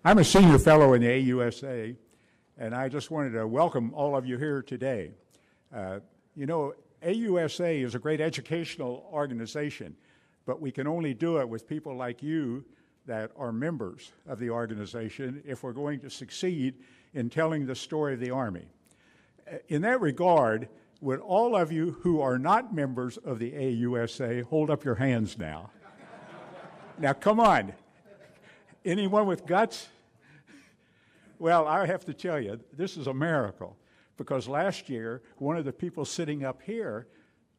I'm a senior fellow in the AUSA, and I just wanted to welcome all of you here today. You know, AUSA is a great educational organization, but we can only do it with people like you that are members of the organization if we're going to succeed in telling the story of the Army. In that regard, would all of you who are not members of the AUSA hold up your hands now? Now, come on. Anyone with guts? Well, I have to tell you, this is a miracle, because last year, one of the people sitting up here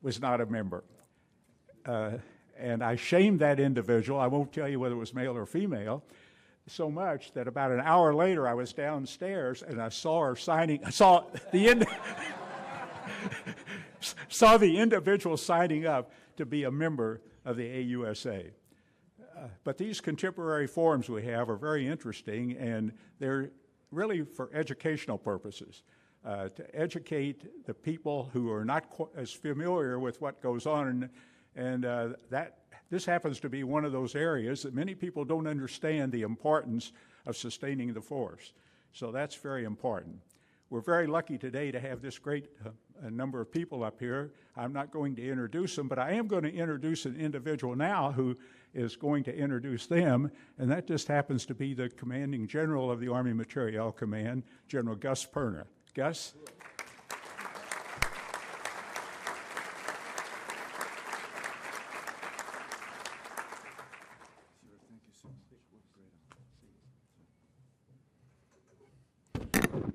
was not a member. And I shamed that individual. I won't tell you whether it was male or female, so much that about an hour later, I was downstairs and I saw her signing, saw the individual signing up to be a member of the AUSA. But these contemporary forums we have are very interesting, and they're really for educational purposes, to educate the people who are not as familiar with what goes on, and this happens to be one of those areas that many people don't understand the importance of sustaining the force. So that's very important. We're very lucky today to have this great number of people up here. I'm not going to introduce them, but I am going to introduce an individual now who is going to introduce them, and that just happens to be the Commanding General of the Army Materiel Command, General Gus Perna. Gus?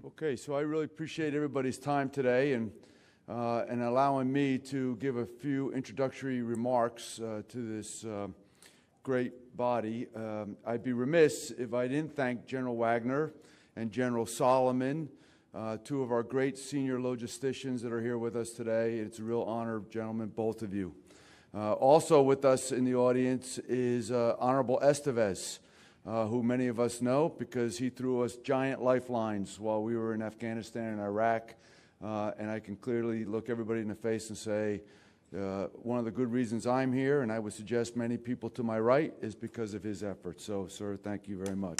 Okay, so I really appreciate everybody's time today and allowing me to give a few introductory remarks to this great body. I'd be remiss if I didn't thank General Wagner and General Solomon, two of our great senior logisticians that are here with us today. It's a real honor, gentlemen, both of you. Also with us in the audience is Honorable Estevez, who many of us know because he threw us giant lifelines while we were in Afghanistan and Iraq. And I can clearly look everybody in the face and say, one of the good reasons I'm here, and I would suggest many people to my right, is because of his efforts. So, sir, thank you very much.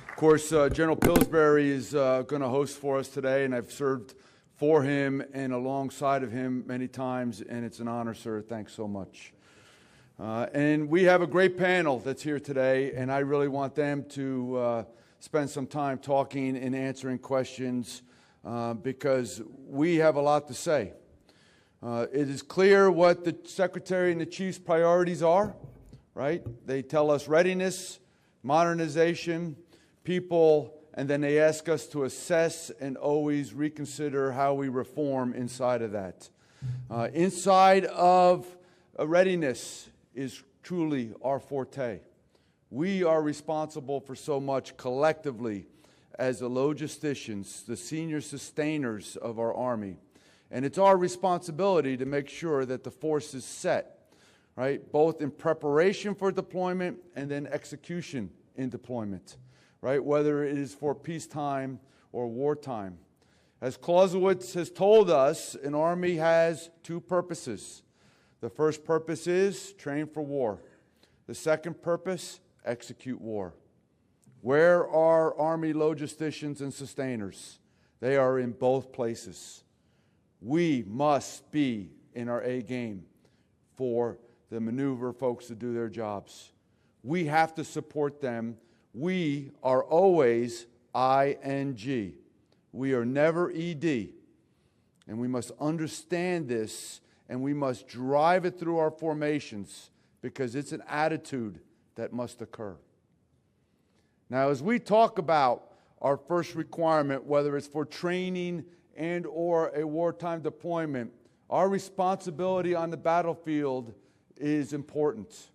Of course, General Pillsbury is going to host for us today, and I've served for him and alongside of him many times, and it's an honor, sir. Thanks so much. And we have a great panel that's here today, and I really want them to spend some time talking and answering questions because we have a lot to say. It is clear what the Secretary and the Chief's priorities are, right? They tell us readiness, modernization, people, and then they ask us to assess and always reconsider how we reform inside of that. Inside of readiness is truly our forte. We are responsible for so much collectively as the logisticians, the senior sustainers of our Army. And it's our responsibility to make sure that the force is set, right? Both in preparation for deployment and then execution in deployment, right? Whether it is for peacetime or wartime. As Clausewitz has told us, an Army has two purposes. The first purpose is train for war. The second purpose, execute war. Where are Army logisticians and sustainers? They are in both places. We must be in our A game for the maneuver folks to do their jobs. We have to support them. We are always ING. We are never ED. And we must understand this, and we must drive it through our formations because it's an attitude that must occur. Now, as we talk about our first requirement, whether it's for training and or a wartime deployment, our responsibility on the battlefield is important.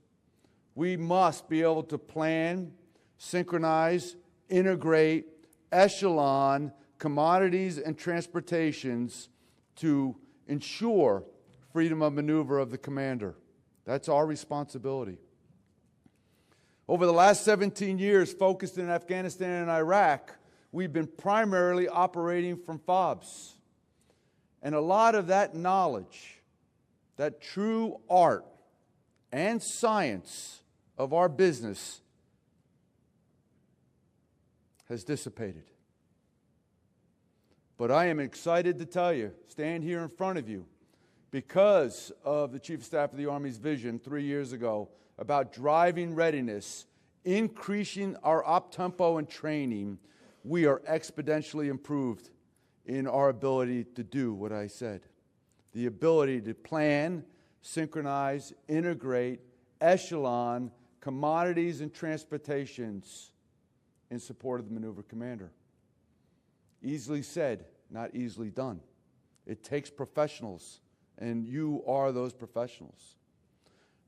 We must be able to plan, synchronize, integrate, echelon commodities and transportations to ensure freedom of maneuver of the commander. That's our responsibility. Over the last 17 years, focused in Afghanistan and Iraq, we've been primarily operating from FOBs. And a lot of that knowledge that true art and science of our business has dissipated. But I am excited to tell you, stand here in front of you, because of the Chief of Staff of the Army's vision 3 years ago about driving readiness, increasing our op-tempo and training, we are exponentially improved in our ability to do what I said. The ability to plan, synchronize, integrate, echelon commodities and transportations in support of the maneuver commander. Easily said, not easily done. It takes professionals, and you are those professionals.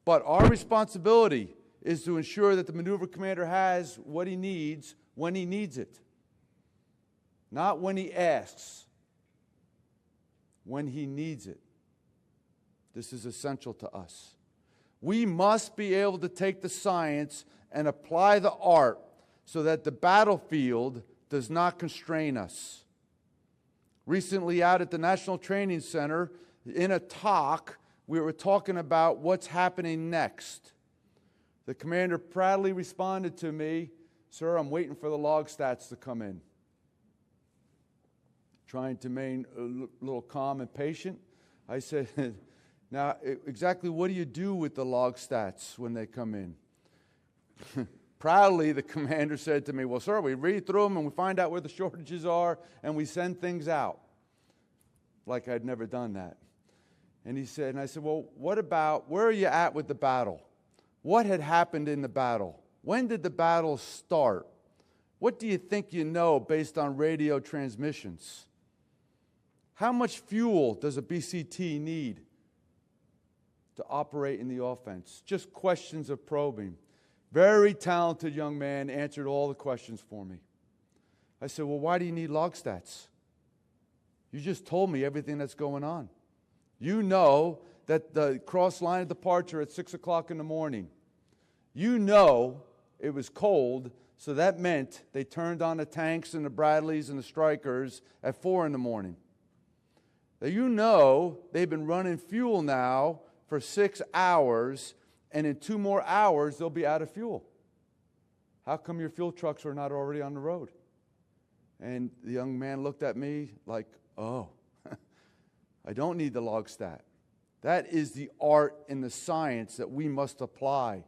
But our responsibility is to ensure that the maneuver commander has what he needs when he needs it. Not when he asks, when he needs it. This is essential to us. We must be able to take the science and apply the art so that the battlefield does not constrain us. Recently out at the National Training Center, in a talk, we were talking about what's happening next. The commander proudly responded to me, "Sir, I'm waiting for the log stats to come in." Trying to remain a little calm and patient, I said, "Now, exactly what do you do with the log stats when they come in?" Proudly, the commander said to me, "Well, sir, we read through them and we find out where the shortages are and we send things out." Like I'd never done that. And he said, and I said, "Well, what about, where are you at with the battle? What had happened in the battle? When did the battle start? What do you think you know based on radio transmissions? How much fuel does a BCT need to operate in the offense?" Just questions of probing. Very talented young man, answered all the questions for me. I said, "Well, why do you need log stats? You just told me everything that's going on. You know that the cross line of departure at 6 o'clock in the morning. You know it was cold, so that meant they turned on the tanks and the Bradleys and the Strikers at 4 in the morning. Now, you know they've been running fuel now for 6 hours, and in 2 more hours they'll be out of fuel. How come your fuel trucks are not already on the road?" And the young man looked at me like, "Oh, I don't need the log stat." That is the art and the science that we must apply.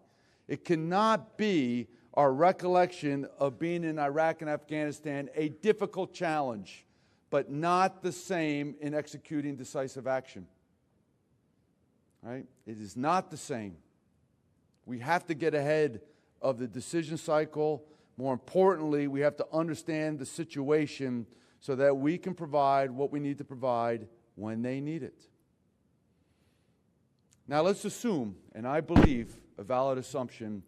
It cannot be our recollection of being in Iraq and Afghanistan a difficult challenge, but not the same in executing decisive action. Right? It is not the same. We have to get ahead of the decision cycle. More importantly, we have to understand the situation so that we can provide what we need to provide when they need it. Now let's assume, and I believe a valid assumption,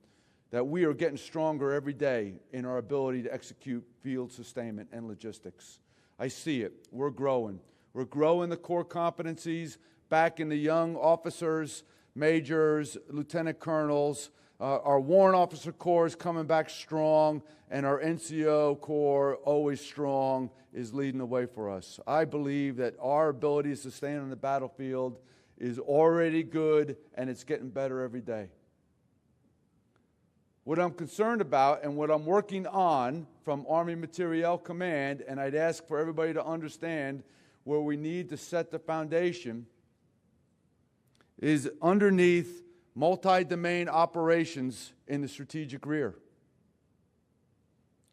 that we are getting stronger every day in our ability to execute field sustainment and logistics. I see it. We're growing. We're growing the core competencies back in the young officers, majors, lieutenant colonels. Our warrant officer corps is coming back strong, and our NCO corps, always strong, is leading the way for us. I believe that our ability to sustain on the battlefield is already good, and it's getting better every day. What I'm concerned about and what I'm working on from Army Materiel Command, and I'd ask for everybody to understand where we need to set the foundation, is underneath multi-domain operations in the strategic rear.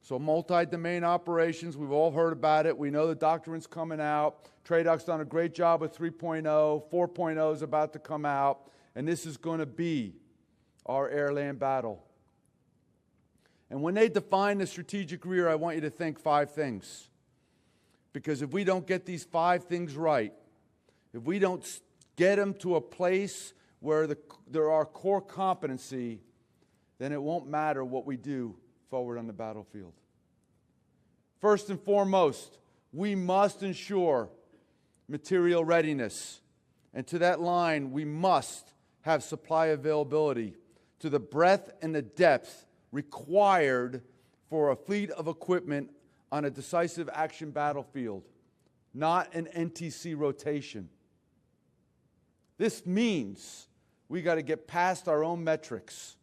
So multi-domain operations, we've all heard about it. We know the doctrine's coming out. TRADOC's done a great job with 3.0. 4.0 is about to come out. And this is going to be our air-land battle. And when they define the strategic rear, I want you to think 5 things. Because if we don't get these 5 things right, if we don't get them to a place where there are core competency, then it won't matter what we do forward on the battlefield. First and foremost, we must ensure material readiness. And to that line, we must have supply availability to the breadth and the depth required for a fleet of equipment on a decisive action battlefield, not an NTC rotation. This means we got to get past our own metrics.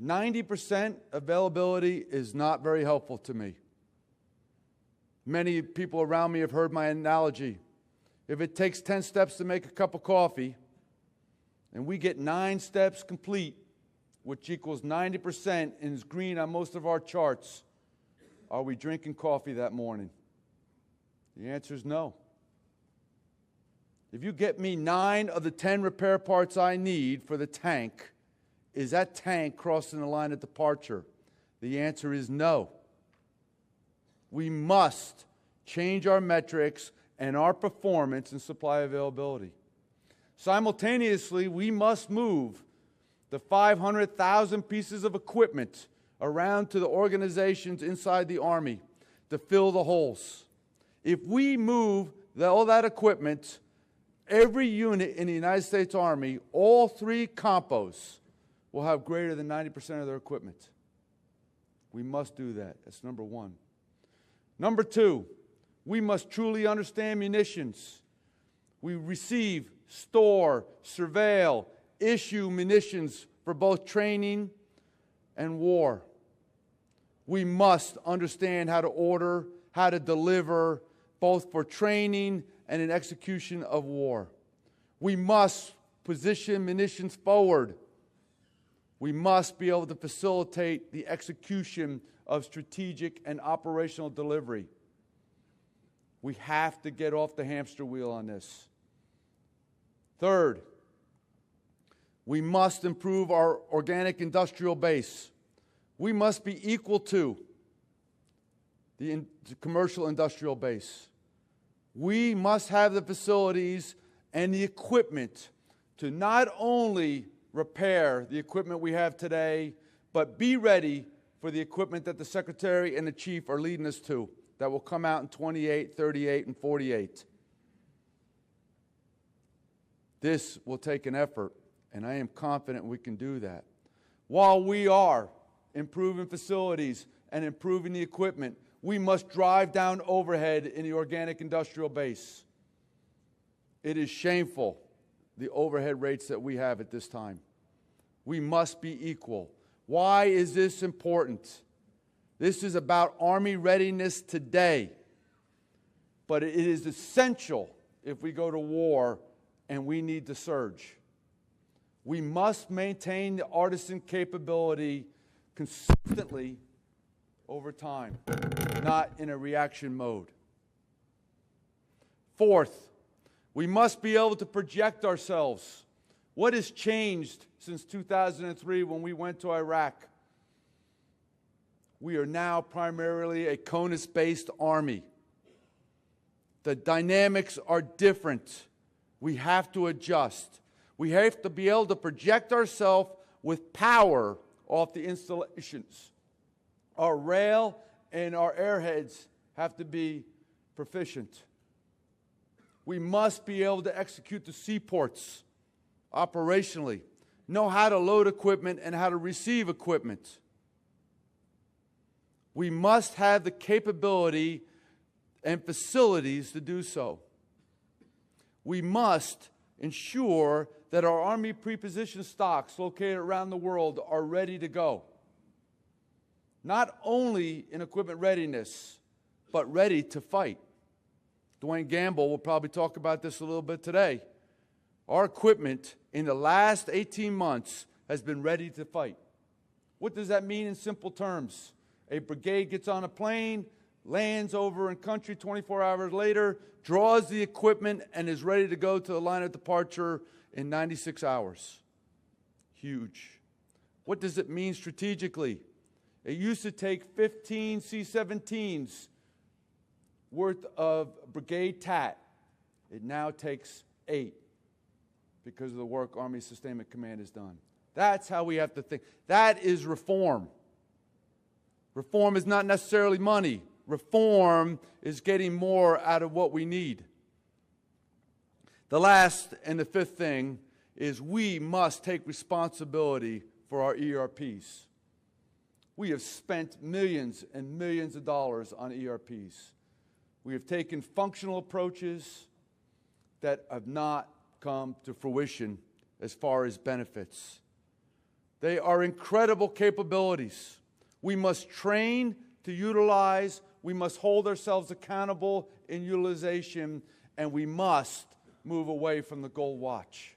90% availability is not very helpful to me. Many people around me have heard my analogy. If it takes 10 steps to make a cup of coffee, and we get 9 steps complete, which equals 90% and is green on most of our charts, are we drinking coffee that morning? The answer is no. If you get me 9 of the 10 repair parts I need for the tank, is that tank crossing the line of departure? The answer is no. We must change our metrics and our performance in supply availability. Simultaneously, we must move the 500,000 pieces of equipment around to the organizations inside the Army to fill the holes. If we move all that equipment, every unit in the United States Army, all 3 compos, will have greater than 90% of their equipment. We must do that. That's number 1. Number 2, we must truly understand munitions. We receive, store, surveil, issue munitions for both training and war. We must understand how to order, how to deliver, both for training and in execution of war. We must position munitions forward. We must be able to facilitate the execution of strategic and operational delivery. We have to get off the hamster wheel on this. Third, we must improve our organic industrial base. We must be equal to the commercial industrial base. We must have the facilities and the equipment to not only repair the equipment we have today, but be ready for the equipment that the Secretary and the Chief are leading us to, that will come out in 28, 38, and 48. This will take an effort, and I am confident we can do that. While we are improving facilities and improving the equipment, we must drive down overhead in the organic industrial base. It is shameful, the overhead rates that we have at this time. We must be equal. Why is this important? This is about Army readiness today, but it is essential if we go to war and we need to surge. We must maintain the artisan capability consistently over time, not in a reaction mode. Fourth, we must be able to project ourselves. What has changed since 2003 when we went to Iraq? We are now primarily a CONUS-based Army. The dynamics are different. We have to adjust. We have to be able to project ourselves with power off the installations. Our rail and our airheads have to be proficient. We must be able to execute the seaports operationally, know how to load equipment and how to receive equipment. We must have the capability and facilities to do so. We must ensure that our Army preposition stocks located around the world are ready to go. Not only in equipment readiness, but ready to fight. Dwayne Gamble will probably talk about this a little bit today. Our equipment in the last 18 months has been ready to fight. What does that mean in simple terms? A brigade gets on a plane, lands over in country 24 hours later, draws the equipment, and is ready to go to the line of departure in 96 hours. Huge. What does it mean strategically? It used to take 15 C-17s worth of brigade TAT. It now takes 8 because of the work Army Sustainment Command has done. That's how we have to think. That is reform. Reform is not necessarily money. Reform is getting more out of what we need. The last and the fifth thing is we must take responsibility for our ERPs. We have spent millions and millions of dollars on ERPs. We have taken functional approaches that have not come to fruition as far as benefits. They are incredible capabilities. We must train to utilize, we must hold ourselves accountable in utilization, and we must move away from the gold watch.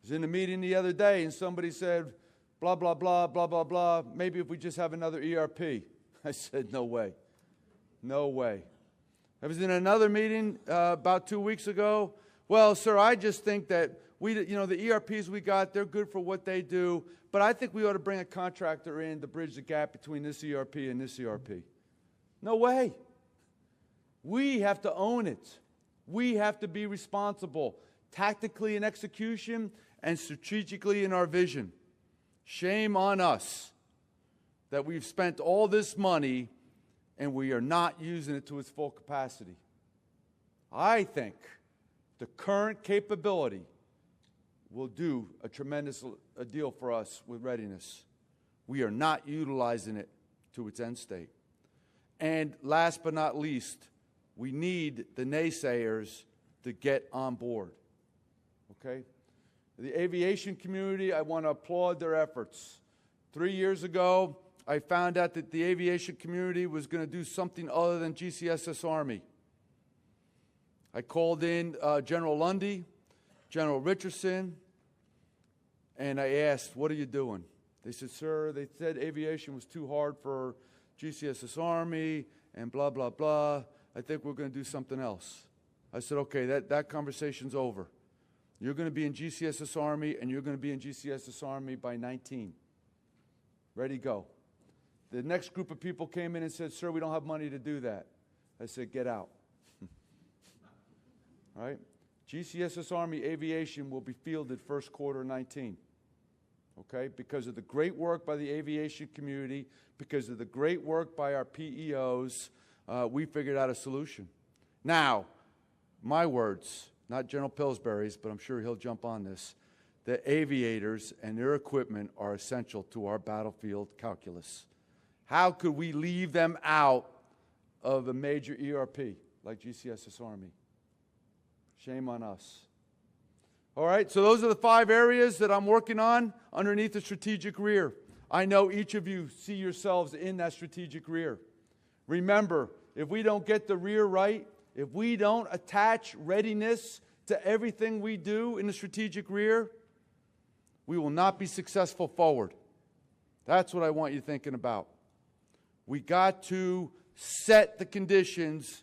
I was in a meeting the other day and somebody said, blah, blah, blah, blah, blah, blah, maybe if we just have another ERP. I said, no way. No way. I was in another meeting about 2 weeks ago. Well, sir, I just think that the ERPs we got, they're good for what they do, but I think we ought to bring a contractor in to bridge the gap between this ERP and this ERP. No way. We have to own it. We have to be responsible, tactically in execution and strategically in our vision. Shame on us that we've spent all this money and we are not using it to its full capacity. I think the current capability will do a tremendous deal for us with readiness. We are not utilizing it to its end state. And last but not least, we need the naysayers to get on board. Okay? The aviation community, I want to applaud their efforts. 3 years ago, I found out that the aviation community was going to do something other than GCSS Army. I called in General Lundy, General Richardson, and I asked, what are you doing? They said, sir, they said aviation was too hard for GCSS Army and blah, blah, blah. I think we're going to do something else. I said, okay, that conversation's over. You're going to be in GCSS Army, and you're going to be in GCSS Army by 19. Ready, go. The next group of people came in and said, sir, we don't have money to do that. I said, get out. All right? GCSS Army Aviation will be fielded first quarter 19. Okay? Because of the great work by the aviation community, because of the great work by our PEOs, we figured out a solution. Now, my words, not General Pillsbury's, but I'm sure he'll jump on this. The aviators and their equipment are essential to our battlefield calculus. How could we leave them out of a major ERP like GCSS Army? Shame on us. All right, so those are the 5 areas that I'm working on underneath the strategic rear. I know each of you see yourselves in that strategic rear. Remember, if we don't get the rear right, if we don't attach readiness to everything we do in the strategic rear, we will not be successful forward. That's what I want you thinking about. We got to set the conditions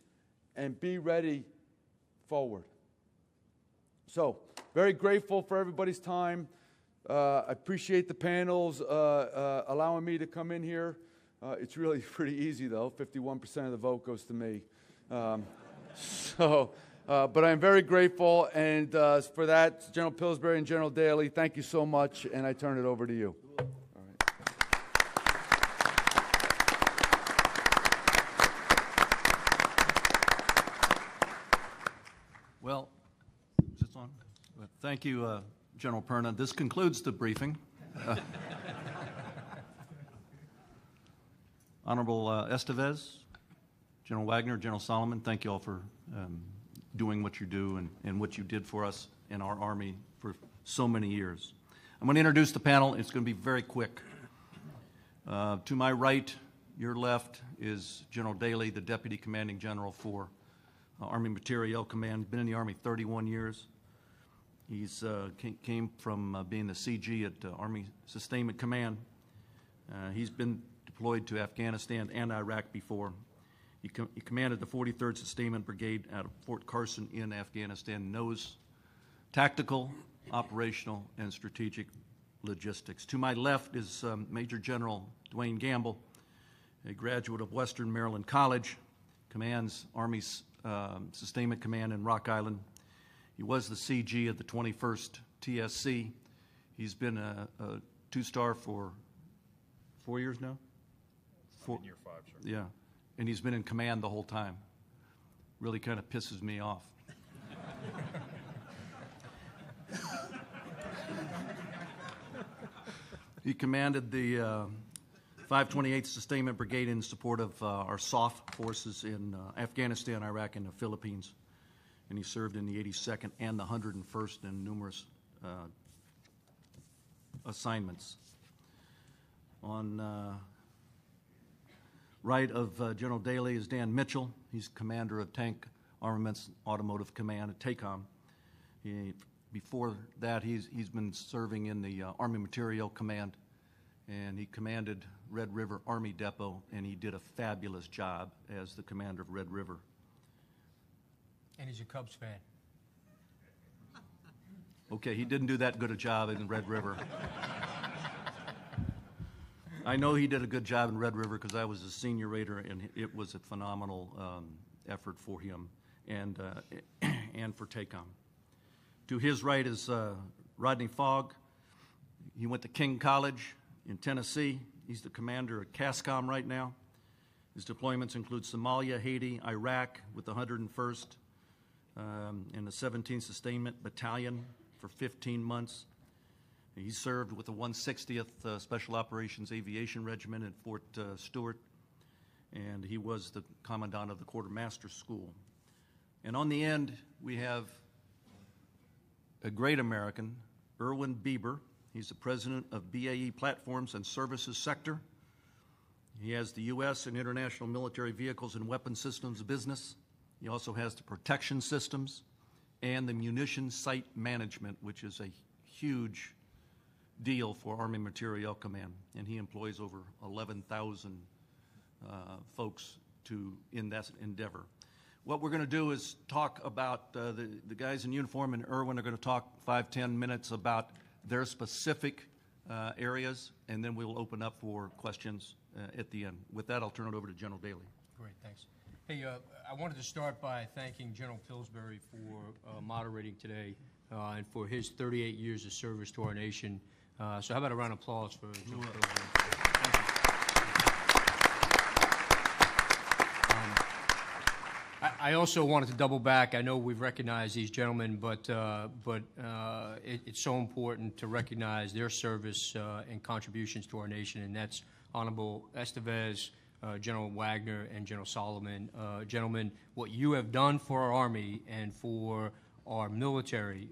and be ready forward. So, very grateful for everybody's time. I appreciate the panels allowing me to come in here. It's really pretty easy, though. 51% of the vote goes to me. But I'm very grateful, and for that, General Pillsbury and General Daly, thank you so much, and I turn it over to you. All right. Well, is this on? Thank you, General Perna. This concludes the briefing. Honorable Estevez, General Wagner, General Solomon, thank you all for doing what you do and what you did for us in our Army for so many years. I'm going to introduce the panel. It's going to be very quick. To my right, your left, is General Daly, the Deputy Commanding General for Army Materiel Command. Been in the Army 31 years. He's came from being the CG at Army Sustainment Command. He's been deployed to Afghanistan and Iraq before. He commanded the 43rd Sustainment Brigade out of Fort Carson in Afghanistan, knows tactical, operational, and strategic logistics. To my left is Major General Dwayne Gamble, a graduate of Western Maryland College, commands Army's Sustainment Command in Rock Island. He was the CG of the 21st TSC. He's been a 2-star for 4 years now? Year 5, sir. Yeah. And he's been in command the whole time. Really kind of pisses me off. He commanded the 528th Sustainment Brigade in support of our SOF forces in Afghanistan, Iraq, and the Philippines. and he served in the 82nd and the 101st in numerous assignments. On right of General Daly is Dan Mitchell. He's commander of Tank Armaments Automotive Command at TACOM. Before that, he's been serving in the Army Materiel Command, and he commanded Red River Army Depot, and he did a fabulous job as the commander of Red River. And he's a Cubs fan. Okay, he didn't do that good a job in Red River. I know he did a good job in Red River because I was a senior raider, and it was a phenomenal effort for him and for TACOM. To his right is Rodney Fogg. He went to King College in Tennessee. He's the commander at CASCOM right now. His deployments include Somalia, Haiti, Iraq with the 101st and the 17th Sustainment Battalion for 15 months. He served with the 160th Special Operations Aviation Regiment at Fort Stewart, and he was the commandant of the Quartermaster School. And on the end, we have a great American, Erwin Bieber. He's the president of BAE Platforms and Services Sector. He has the U.S. and international military vehicles and weapon systems business. He also has the protection systems and the munition site management, which is a huge deal for Army Materiel Command. And he employs over 11,000 folks in that endeavor. What we're going to do is talk about the guys in uniform, and Erwin are going to talk 5-10 minutes about their specific areas, and then we'll open up for questions at the end. With that, I'll turn it over to General Daly. Great, thanks. Hey, I wanted to start by thanking General Pillsbury for moderating today and for his 38 years of service to our nation. So how about a round of applause for General Pillsbury? Thank you. I also wanted to double back. I know we've recognized these gentlemen, but it's so important to recognize their service and contributions to our nation, and that's Honorable Estevez, General Wagner, and General Solomon. Gentlemen, what you have done for our Army and for our military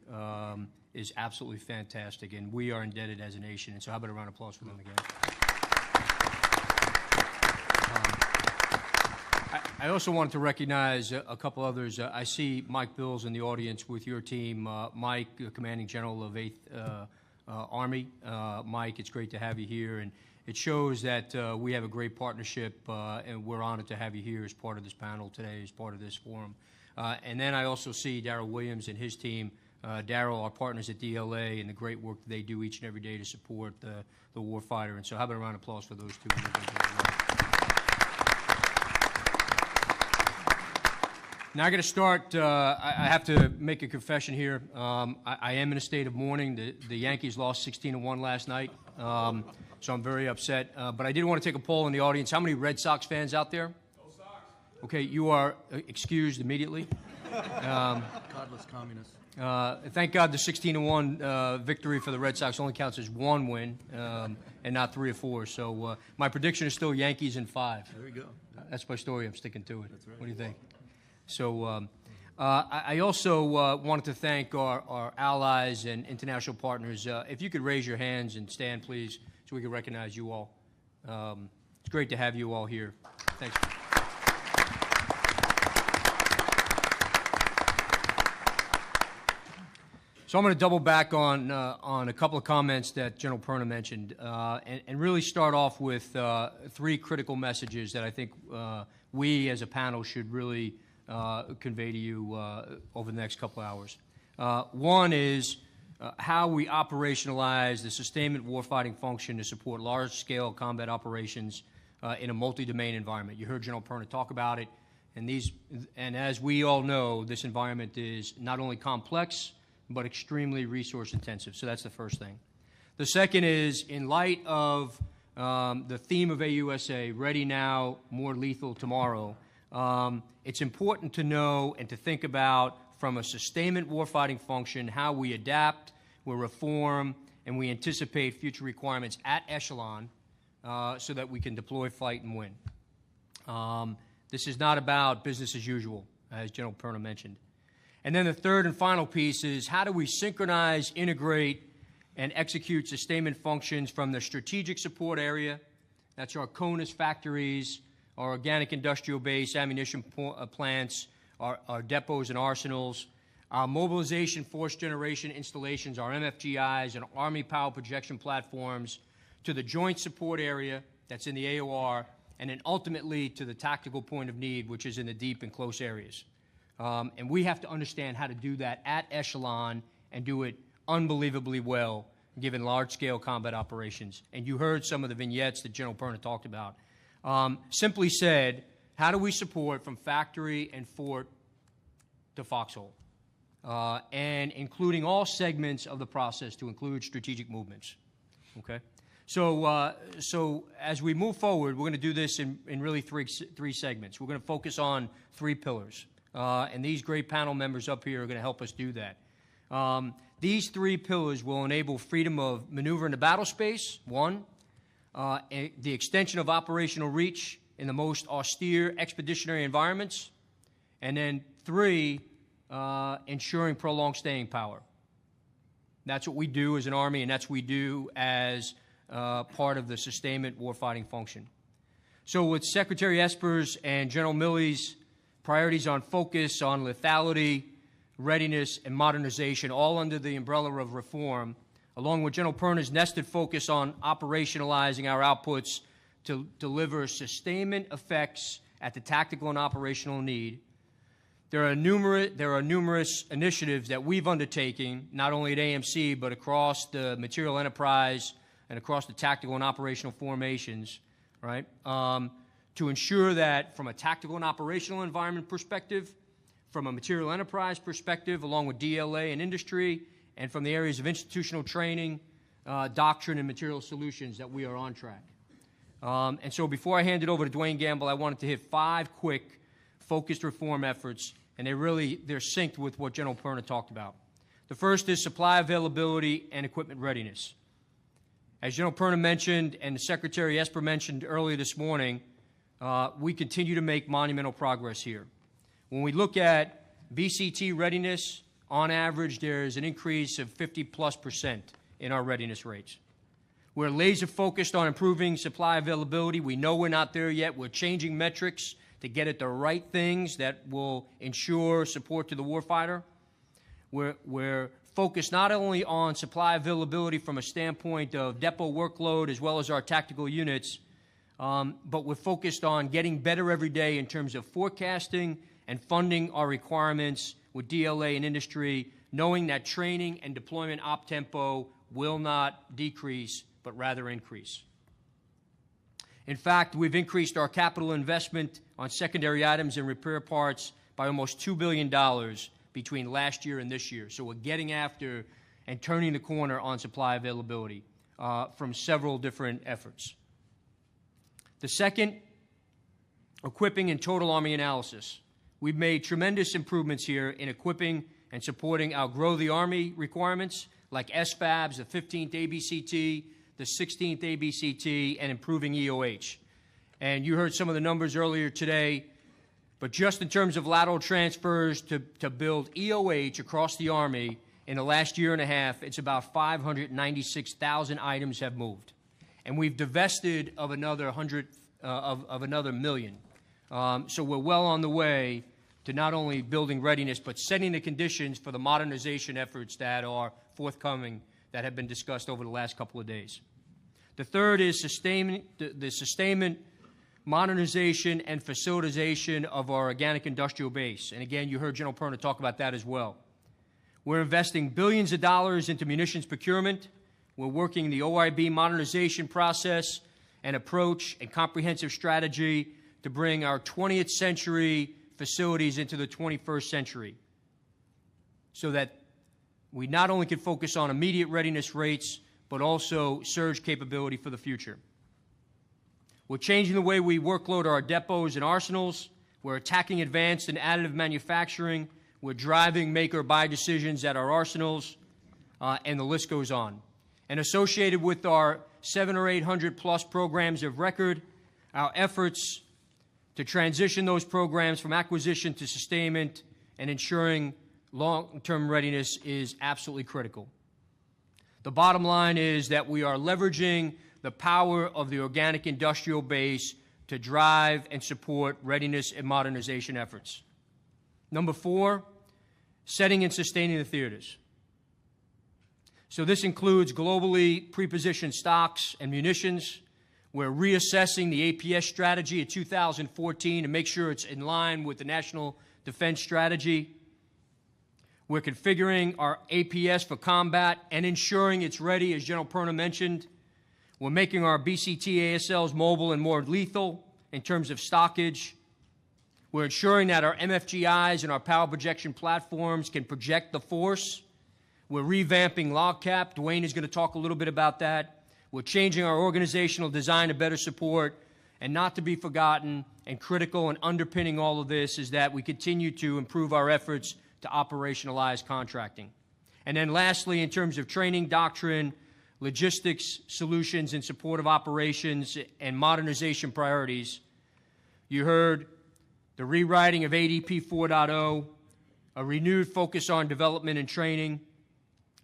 is absolutely fantastic, and we are indebted as a nation. And so how about a round of applause for them again? I also wanted to recognize a couple others. I see Mike Bills in the audience with your team. Mike, Commanding General of 8th Army. Mike, it's great to have you here, and it shows that we have a great partnership, and we're honored to have you here as part of this panel today, as part of this forum. And then I also see Darrell Williams and his team. Darrell, our partners at DLA, and the great work that they do each and every day to support the warfighter. And so how about a round of applause for those two individuals as well. Now I got to start. I have to make a confession here. I am in a state of mourning. The Yankees lost 16-1 last night, so I'm very upset. But I did want to take a poll in the audience. How many Red Sox fans out there? No Sox. Okay, you are excused immediately. Godless communists. Thank God the 16-1 victory for the Red Sox only counts as one win and not 3 or 4. So my prediction is still Yankees in 5. There you go. That's my story. I'm sticking to it. That's right. What do you think? Yeah. So I also wanted to thank our allies and international partners. If you could raise your hands and stand, please, so we can recognize you all. It's great to have you all here. Thanks. So I'm going to double back on a couple of comments that General Perna mentioned and really start off with 3 critical messages that I think we as a panel should really convey to you over the next couple of hours. One is how we operationalize the sustainment warfighting function to support large-scale combat operations in a multi-domain environment. You heard General Perna talk about it, and as we all know, this environment is not only complex, but extremely resource-intensive. So that's the first thing. The second is, in light of the theme of AUSA, Ready Now, More Lethal Tomorrow, it's important to know and to think about, from a sustainment warfighting function, how we adapt, we reform, and we anticipate future requirements at echelon so that we can deploy, fight, and win. This is not about business as usual, as General Perna mentioned. And then the third and final piece is how do we synchronize, integrate, and execute sustainment functions from the strategic support area, that's our CONUS factories, our organic industrial base, ammunition plants, our depots and arsenals, our mobilization force generation installations, our MFGIs, and Army power projection platforms, to the joint support area that's in the AOR, and then ultimately to the tactical point of need, which is in the deep and close areas. And we have to understand how to do that at echelon and do it unbelievably well, given large-scale combat operations. And you heard some of the vignettes that General Perna talked about. Simply said, how do we support from factory and fort to foxhole? And including all segments of the process to include strategic movements, okay? So as we move forward, we're going to do this in really three segments. We're going to focus on 3 pillars, and these great panel members up here are going to help us do that. These 3 pillars will enable freedom of maneuver in the battle space, 1, the extension of operational reach in the most austere expeditionary environments, and then 3, ensuring prolonged staying power. That's what we do as an Army, and that's what we do as part of the sustainment warfighting function. So with Secretary Esper's and General Milley's priorities on focus on lethality, readiness, and modernization, all under the umbrella of reform, along with General Perna's nested focus on operationalizing our outputs to deliver sustainment effects at the tactical and operational need, there are numerous initiatives that we've undertaken, not only at AMC, but across the material enterprise and across the tactical and operational formations, right, to ensure that from a tactical and operational environment perspective, from a material enterprise perspective, along with DLA and industry, and from the areas of institutional training, doctrine, and material solutions, that we are on track. And so before I hand it over to Dwayne Gamble, I wanted to hit 5 quick focused reform efforts, and they're synced with what General Perna talked about. The first is supply availability and equipment readiness. As General Perna mentioned and Secretary Esper mentioned earlier this morning, we continue to make monumental progress here. When we look at VCT readiness, on average, there's an increase of 50+% in our readiness rates. We're laser focused on improving supply availability. We know we're not there yet. We're changing metrics to get at the right things that will ensure support to the warfighter. We're focused not only on supply availability from a standpoint of depot workload as well as our tactical units, but we're focused on getting better every day in terms of forecasting and funding our requirements with DLA and industry, knowing that training and deployment op tempo will not decrease, but rather increase. In fact, we've increased our capital investment on secondary items and repair parts by almost $2 billion between last year and this year. So we're getting after and turning the corner on supply availability from several different efforts. The second, equipping and total Army analysis. We've made tremendous improvements here in equipping and supporting our Grow the Army requirements, like SFABs, the 15th ABCT, the 16th ABCT, and improving EOH. And you heard some of the numbers earlier today, but just in terms of lateral transfers to build EOH across the Army in the last year and a half, it's about 596,000 items have moved. And we've divested of another million. So we're well on the way to not only building readiness, but setting the conditions for the modernization efforts that are forthcoming that have been discussed over the last couple of days. The third is the sustainment, modernization, and facilitization of our organic industrial base. And again, you heard General Perna talk about that as well. We're investing billions of dollars into munitions procurement. We're working the OIB modernization process and approach and comprehensive strategy to bring our 20th century facilities into the 21st century so that we not only can focus on immediate readiness rates, but also surge capability for the future. We're changing the way we workload our depots and arsenals. We're attacking advanced and additive manufacturing. We're driving make or buy decisions at our arsenals, and the list goes on. And associated with our 700 or 800 plus programs of record, our efforts to transition those programs from acquisition to sustainment and ensuring long-term readiness is absolutely critical. The bottom line is that we are leveraging the power of the organic industrial base to drive and support readiness and modernization efforts. Number 4, setting and sustaining the theaters. So this includes globally pre-positioned stocks and munitions. We're reassessing the APS strategy of 2014 to make sure it's in line with the National Defense Strategy. We're configuring our APS for combat and ensuring it's ready, as General Perna mentioned. We're making our BCT ASLs mobile and more lethal in terms of stockage. We're ensuring that our MFGIs and our power projection platforms can project the force. We're revamping LogCap. Dwayne is going to talk a little bit about that. We're changing our organizational design to better support, and not to be forgotten and critical and underpinning all of this is that we continue to improve our efforts to operationalize contracting. And then lastly, in terms of training, doctrine, logistics, solutions in support of operations, and modernization priorities, you heard the rewriting of ADP 4.0, a renewed focus on development and training,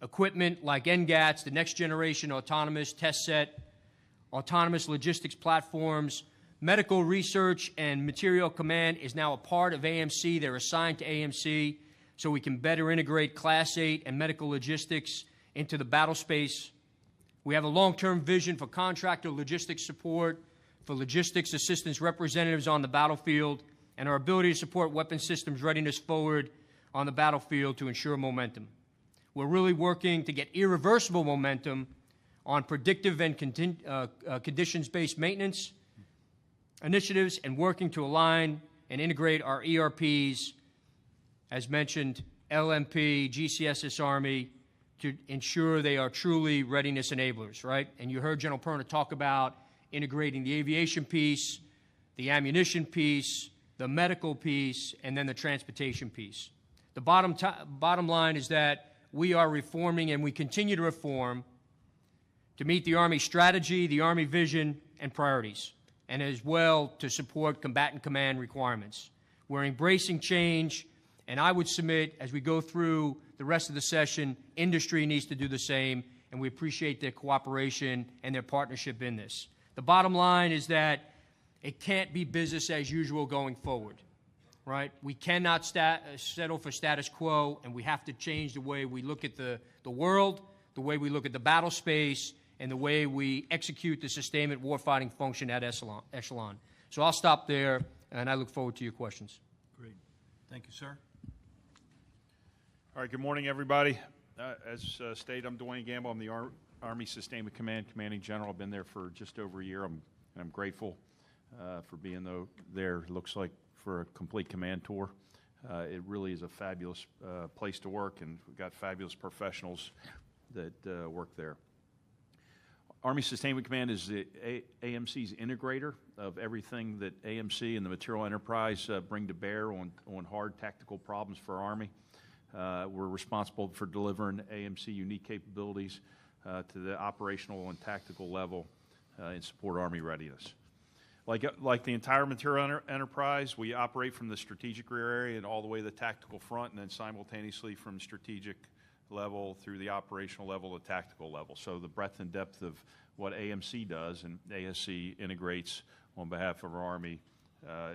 equipment like NGATS, the next generation autonomous test set, autonomous logistics platforms, medical research and material command is now a part of AMC. They're assigned to AMC so we can better integrate Class 8 and medical logistics into the battle space. We have a long-term vision for contractor logistics support, for logistics assistance representatives on the battlefield, and our ability to support weapon systems readiness forward on the battlefield to ensure momentum. We're really working to get irreversible momentum on predictive and conditions-based maintenance initiatives and working to align and integrate our ERPs, as mentioned, LMP, GCSS Army, to ensure they are truly readiness enablers, right? And you heard General Perna talk about integrating the aviation piece, the ammunition piece, the medical piece, and then the transportation piece. The bottom line is that we are reforming and we continue to reform to meet the Army strategy, the Army vision, and priorities, and as well to support combatant command requirements. We're embracing change, and I would submit, as we go through the rest of the session, industry needs to do the same, and we appreciate their cooperation and their partnership in this. The bottom line is that it can't be business as usual going forward, right? We cannot settle for status quo, and we have to change the way we look at the world, the way we look at the battle space, and the way we execute the sustainment warfighting function at echelon. So I'll stop there, and I look forward to your questions. Great. Thank you, sir. All right, good morning, everybody. As stated, I'm Dwayne Gamble. I'm the Army Sustainment Command Commanding General. I've been there for just over a year. I'm grateful for being there. Looks like for a complete command tour. It really is a fabulous place to work, and we've got fabulous professionals that work there. Army Sustainment Command is the AMC's integrator of everything that AMC and the material enterprise bring to bear on hard tactical problems for Army. We're responsible for delivering AMC unique capabilities to the operational and tactical level in support of Army readiness. Like the entire material enterprise, we operate from the strategic rear area and all the way to the tactical front, and then simultaneously from strategic level through the operational level to tactical level. So the breadth and depth of what AMC does and ASC integrates on behalf of our Army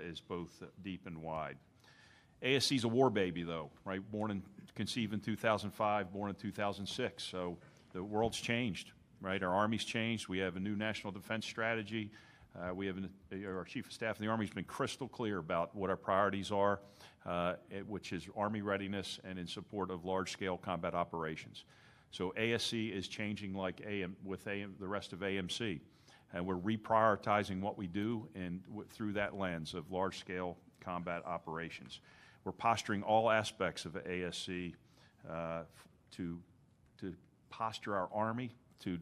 is both deep and wide. ASC is a war baby, though, right? Conceived in 2005, born in 2006. So the world's changed, right? Our Army's changed. We have a new national defense strategy. We have our Chief of Staff of the Army has been crystal clear about what our priorities are, which is Army readiness and in support of large-scale combat operations. So ASC is changing like the rest of AMC, and we're reprioritizing what we do through that lens of large-scale combat operations. We're posturing all aspects of ASC to posture our Army to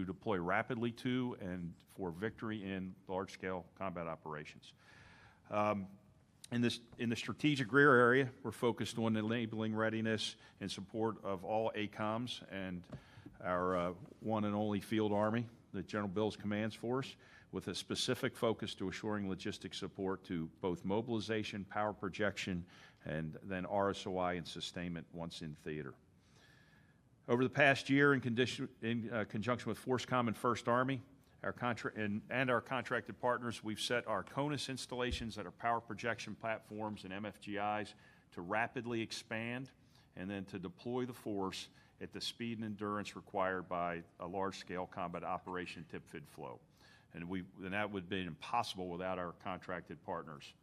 deploy rapidly to and for victory in large-scale combat operations. In the strategic rear area, we're focused on enabling readiness in support of all ACOMs and our one and only field Army that General Bills commands for us, with a specific focus to assuring logistics support to both mobilization, power projection, and then RSOI and sustainment once in theater. Over the past year, in conjunction with FORCECOM and First Army, our contracted partners, we've set our CONUS installations at our power projection platforms and MFGIs to rapidly expand and then to deploy the force at the speed and endurance required by a large-scale combat operation tip-fid flow. And that would be impossible without our contracted partners.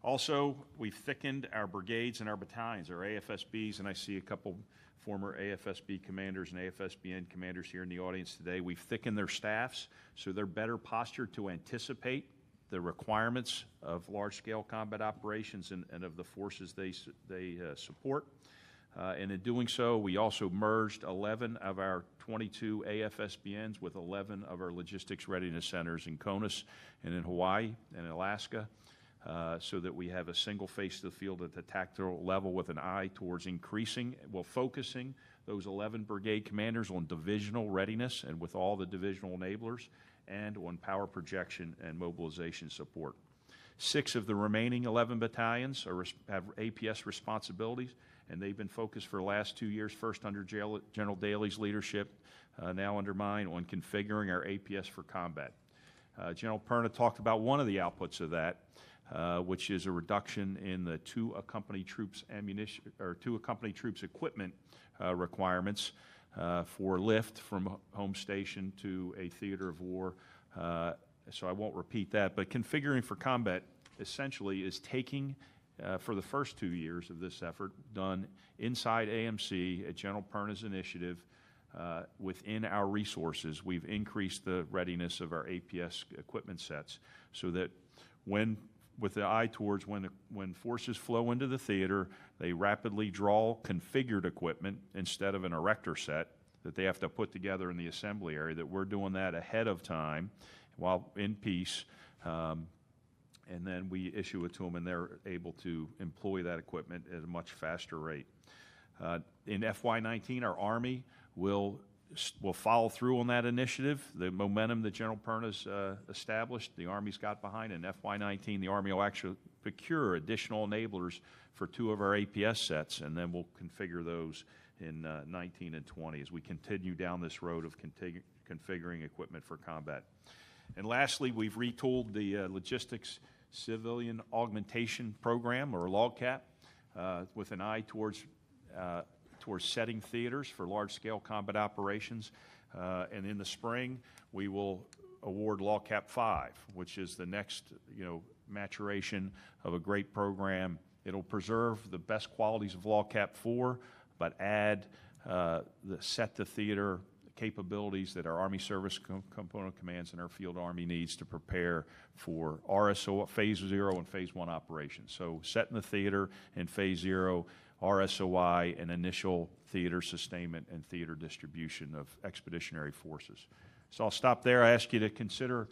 Also, we've thickened our brigades and our battalions, our AFSBs, and I see a couple former AFSB commanders and AFSBN commanders here in the audience today. We've thickened their staffs so they're better postured to anticipate the requirements of large-scale combat operations and of the forces they support. And in doing so, we also merged 11 of our 22 AFSBNs with 11 of our logistics readiness centers in CONUS and in Hawaii and Alaska, so that we have a single face to the field at the tactical level with an eye towards focusing those 11 brigade commanders on divisional readiness and with all the divisional enablers, and on power projection and mobilization support. 6 of the remaining 11 battalions have APS responsibilities, and they've been focused for the last 2 years, first under General Daly's leadership, now under mine, on configuring our APS for combat. General Perna talked about one of the outputs of that, which is a reduction in the 2 accompanied troops equipment requirements for lift from home station to a theater of war. So I won't repeat that, but configuring for combat essentially is taking, for the first 2 years of this effort, done inside AMC at General Perna's initiative, within our resources, we've increased the readiness of our APS equipment sets so that with the eye towards when forces flow into the theater, they rapidly draw configured equipment instead of an erector set that they have to put together in the assembly area, that we're doing that ahead of time while in peace, and then we issue it to them and they're able to employ that equipment at a much faster rate. In FY19, our Army will follow through on that initiative. The momentum that General Perna's established, the Army's got behind. In FY19, the Army will actually procure additional enablers for 2 of our APS sets, and then we'll configure those in 19 and 20 as we continue down this road of configuring equipment for combat. And lastly, we've retooled the Logistics Civilian Augmentation Program, or LOGCAP, with an eye towards setting theaters for large-scale combat operations. And in the spring, we will award LOGCAP 5, which is the next maturation of a great program. It'll preserve the best qualities of LOGCAP 4, but add the set-to-theater capabilities that our Army Service Component Commands and our Field Army needs to prepare for RSO Phase 0 and Phase 1 operations. So set in the theater in Phase 0, RSOI, and initial theater sustainment and theater distribution of expeditionary forces. So I'll stop there. I ask you to consider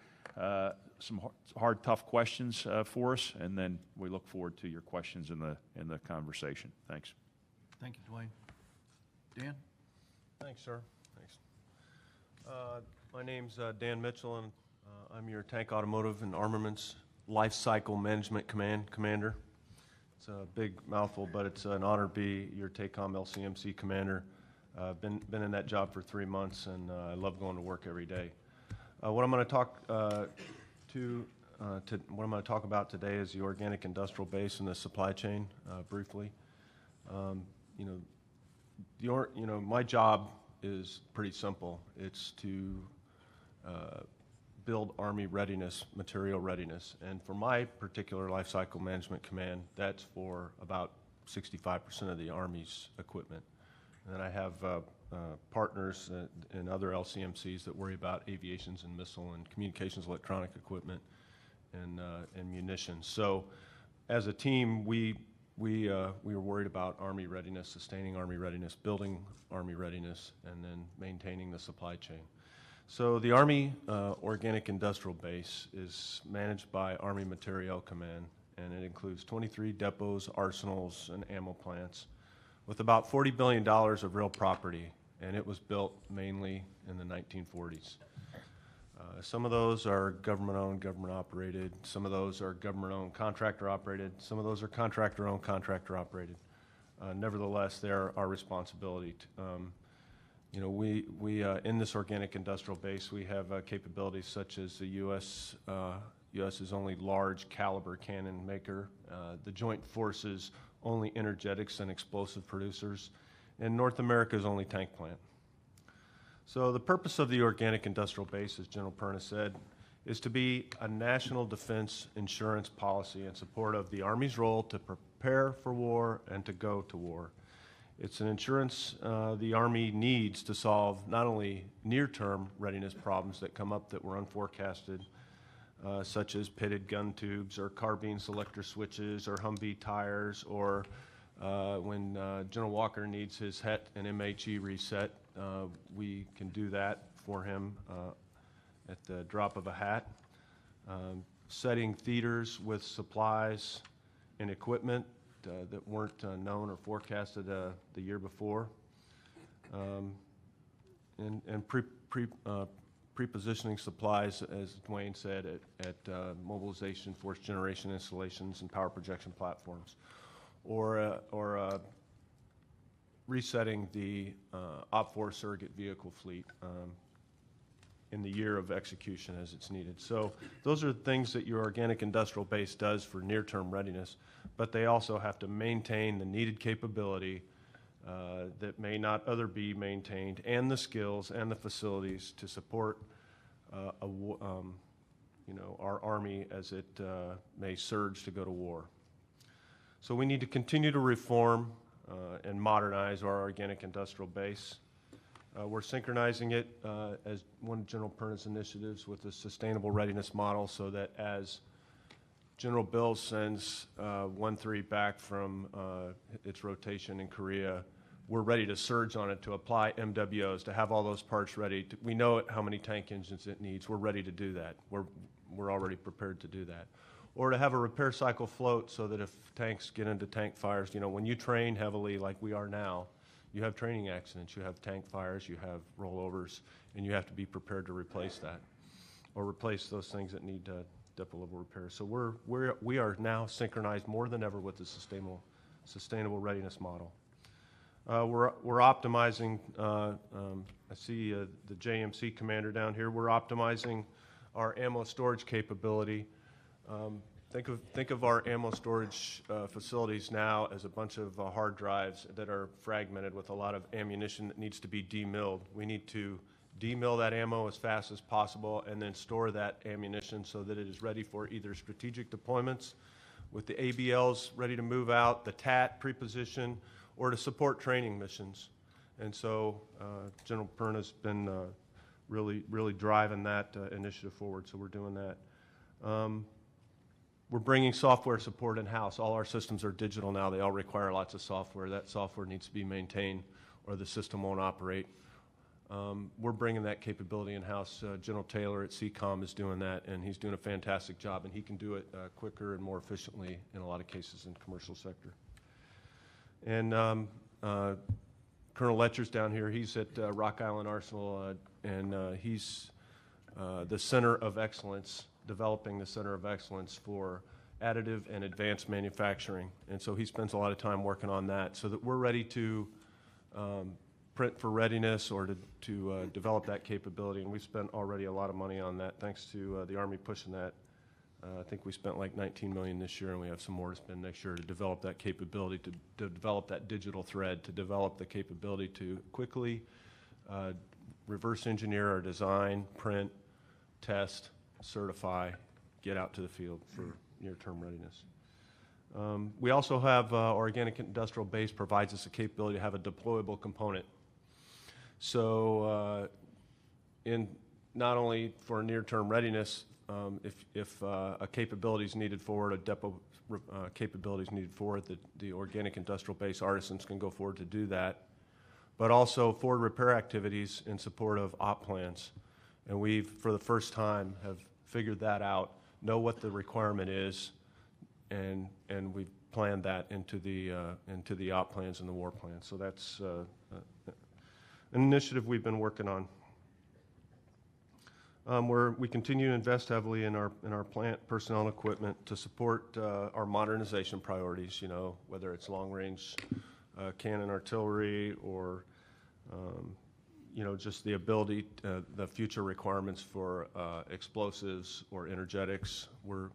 some hard, tough questions for us, and then we look forward to your questions in the conversation. Thanks. Thank you, Dwayne. Dan? Thanks, sir. Thanks. My name's Dan Mitchell, and I'm your Tank Automotive and Armaments Life Cycle Management Commander. It's a big mouthful, but it's an honor to be your TACOM LCMC commander. I've been in that job for 3 months, and I love going to work every day. What I'm going to talk about today is the organic industrial base and the supply chain, briefly. My job is pretty simple. It's to build Army readiness, material readiness. And for my particular life cycle management command, that's for about 65% of the Army's equipment. And then I have partners in other LCMCs that worry about aviations and missile and communications electronic equipment and munitions. So as a team, we were worried about Army readiness, sustaining Army readiness, building Army readiness, and then maintaining the supply chain. So the Army Organic Industrial Base is managed by Army Materiel Command, and it includes 23 depots, arsenals, and ammo plants with about $40 billion of real property, and it was built mainly in the 1940s. Some of those are government-owned, government-operated. Some of those are government-owned, contractor-operated. Some of those are contractor-owned, contractor-operated. Nevertheless, they're our responsibility. We in this organic industrial base, we have capabilities such as the U.S.'s only large caliber cannon maker, the Joint Forces' only energetics and explosive producers, and North America's only tank plant. So the purpose of the organic industrial base, as General Perna said, is to be a national defense insurance policy in support of the Army's role to prepare for war and to go to war. It's an insurance the Army needs to solve not only near-term readiness problems that come up that were unforecasted, such as pitted gun tubes or carbine selector switches or Humvee tires, or when General Walker needs his HET and MHE reset, we can do that for him at the drop of a hat. Setting theaters with supplies and equipment that weren't known or forecasted the year before, and pre-positioning supplies, as Dwayne said, at mobilization, force generation installations, and power projection platforms, or resetting the OPFOR surrogate vehicle fleet in the year of execution as it's needed. So those are things that your organic industrial base does for near-term readiness, but they also have to maintain the needed capability that may not other be maintained, and the skills and the facilities to support our Army as it may surge to go to war. So we need to continue to reform and modernize our organic industrial base. We're synchronizing it as one of General Perna's initiatives with the sustainable readiness model, so that as General Bill sends 1-3 back from its rotation in Korea, we're ready to surge on it to apply MWOs, to have all those parts ready. We know how many tank engines it needs. We're ready to do that. We're already prepared to do that. Or to have a repair cycle float so that if tanks get into tank fires, when you train heavily like we are now, you have training accidents, you have tank fires, you have rollovers, and you have to be prepared to replace that, or replace those things that need depot level repairs. So we are now synchronized more than ever with the sustainable readiness model. We're optimizing. I see the JMC commander down here. We're optimizing our ammo storage capability. Think of our ammo storage facilities now as a bunch of hard drives that are fragmented with a lot of ammunition that needs to be demilled. We need to demill that ammo as fast as possible and then store that ammunition so that it is ready for either strategic deployments with the ABLs ready to move out, the TAT pre-position, or to support training missions. And so General Perna's been really driving that initiative forward, so we're doing that. We're bringing software support in-house. All our systems are digital now. They all require lots of software. That software needs to be maintained or the system won't operate. We're bringing that capability in-house. General Taylor at CCOM is doing that, and he's doing a fantastic job, and he can do it quicker and more efficiently in a lot of cases in the commercial sector. And Colonel Letcher's down here. He's at Rock Island Arsenal, and he's the Center of Excellence, developing the Center of Excellence for additive and advanced manufacturing. And so he spends a lot of time working on that so that we're ready to print for readiness or to develop that capability. And we've spent already a lot of money on that, thanks to the Army pushing that. I think we spent like $19 million this year, and we have some more to spend next year to develop that capability, to develop that digital thread, to develop the capability to quickly reverse engineer our design, print, test, certify, get out to the field for near-term readiness. We also have organic industrial base provides us a capability to have a deployable component. So in not only for near-term readiness, if a capability is needed forward, a depot capability is needed forward, the organic industrial base artisans can go forward to do that, but also forward repair activities in support of op plans. And we've, for the first time, have figured that out, know what the requirement is, and we've planned that into the op plans and the war plans. So that's an initiative we've been working on. We continue to invest heavily in our plant personnel and equipment to support our modernization priorities, whether it's long-range cannon artillery or just the ability, the future requirements for explosives or energetics. We're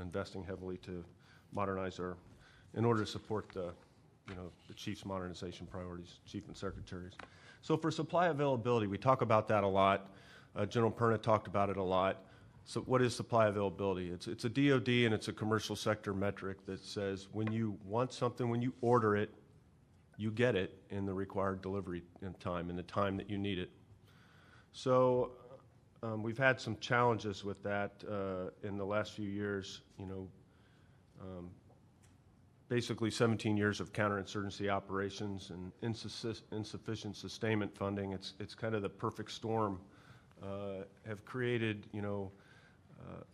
investing heavily to modernize in order to support the chief's modernization priorities, chief and secretaries. So for supply availability, we talk about that a lot. General Perna talked about it a lot. So what is supply availability? It's a DOD and it's a commercial sector metric that says when you want something, when you order it, you get it in the required delivery time, in the time that you need it. So we've had some challenges with that in the last few years. Basically 17 years of counterinsurgency operations and insufficient sustainment funding. It's kind of the perfect storm. Have created,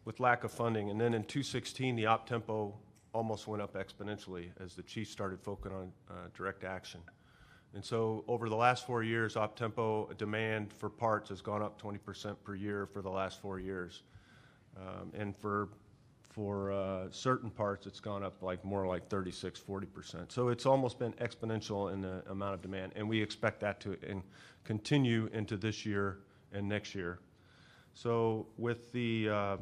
with lack of funding. And then in 2016, the op tempo almost went up exponentially as the chief started focusing on direct action. And so over the last 4 years, op tempo demand for parts has gone up 20% per year for the last 4 years. And for certain parts, it's gone up more like 36, 40%. So it's almost been exponential in the amount of demand. And we expect that to continue into this year and next year. So with the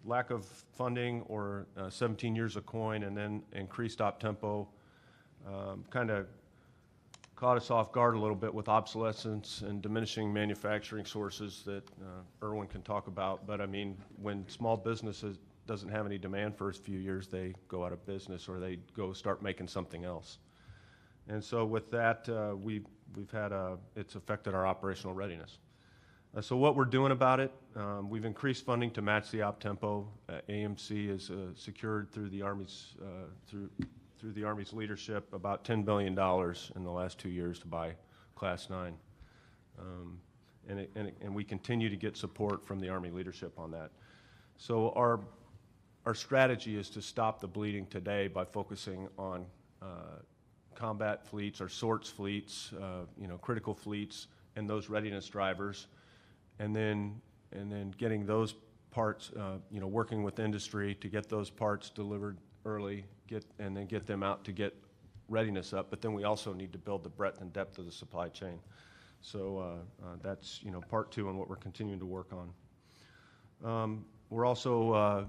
lack of funding or 17 years of coin and then increased op tempo, kind of caught us off guard a little bit with obsolescence and diminishing manufacturing sources that Erwin can talk about. But I mean, when small businesses doesn't have any demand for a few years, they go out of business or they go start making something else. And so with that, it's affected our operational readiness. So what we're doing about it, we've increased funding to match the op tempo. AMC is secured through the Army's through the Army's leadership about $10 billion in the last 2 years to buy Class 9, and we continue to get support from the Army leadership on that. So our strategy is to stop the bleeding today by focusing on combat fleets or sorts fleets, critical fleets, and those readiness drivers, and then getting those parts, working with industry to get those parts delivered early, and then get them out to get readiness up. But then we also need to build the breadth and depth of the supply chain. So that's part two on what we're continuing to work on. We're also,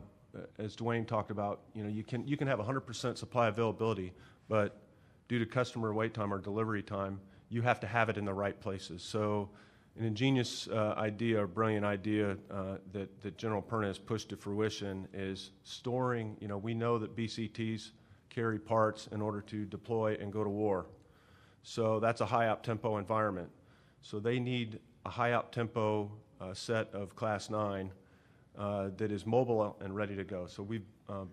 as Dwayne talked about, you can have 100% supply availability, but due to customer wait time or delivery time, you have to have it in the right places. So an ingenious idea, or brilliant idea that General Perna has pushed to fruition is storing. We know that BCTs carry parts in order to deploy and go to war. So that's a high op tempo environment. So they need a high op tempo set of Class 9 that is mobile and ready to go. So we've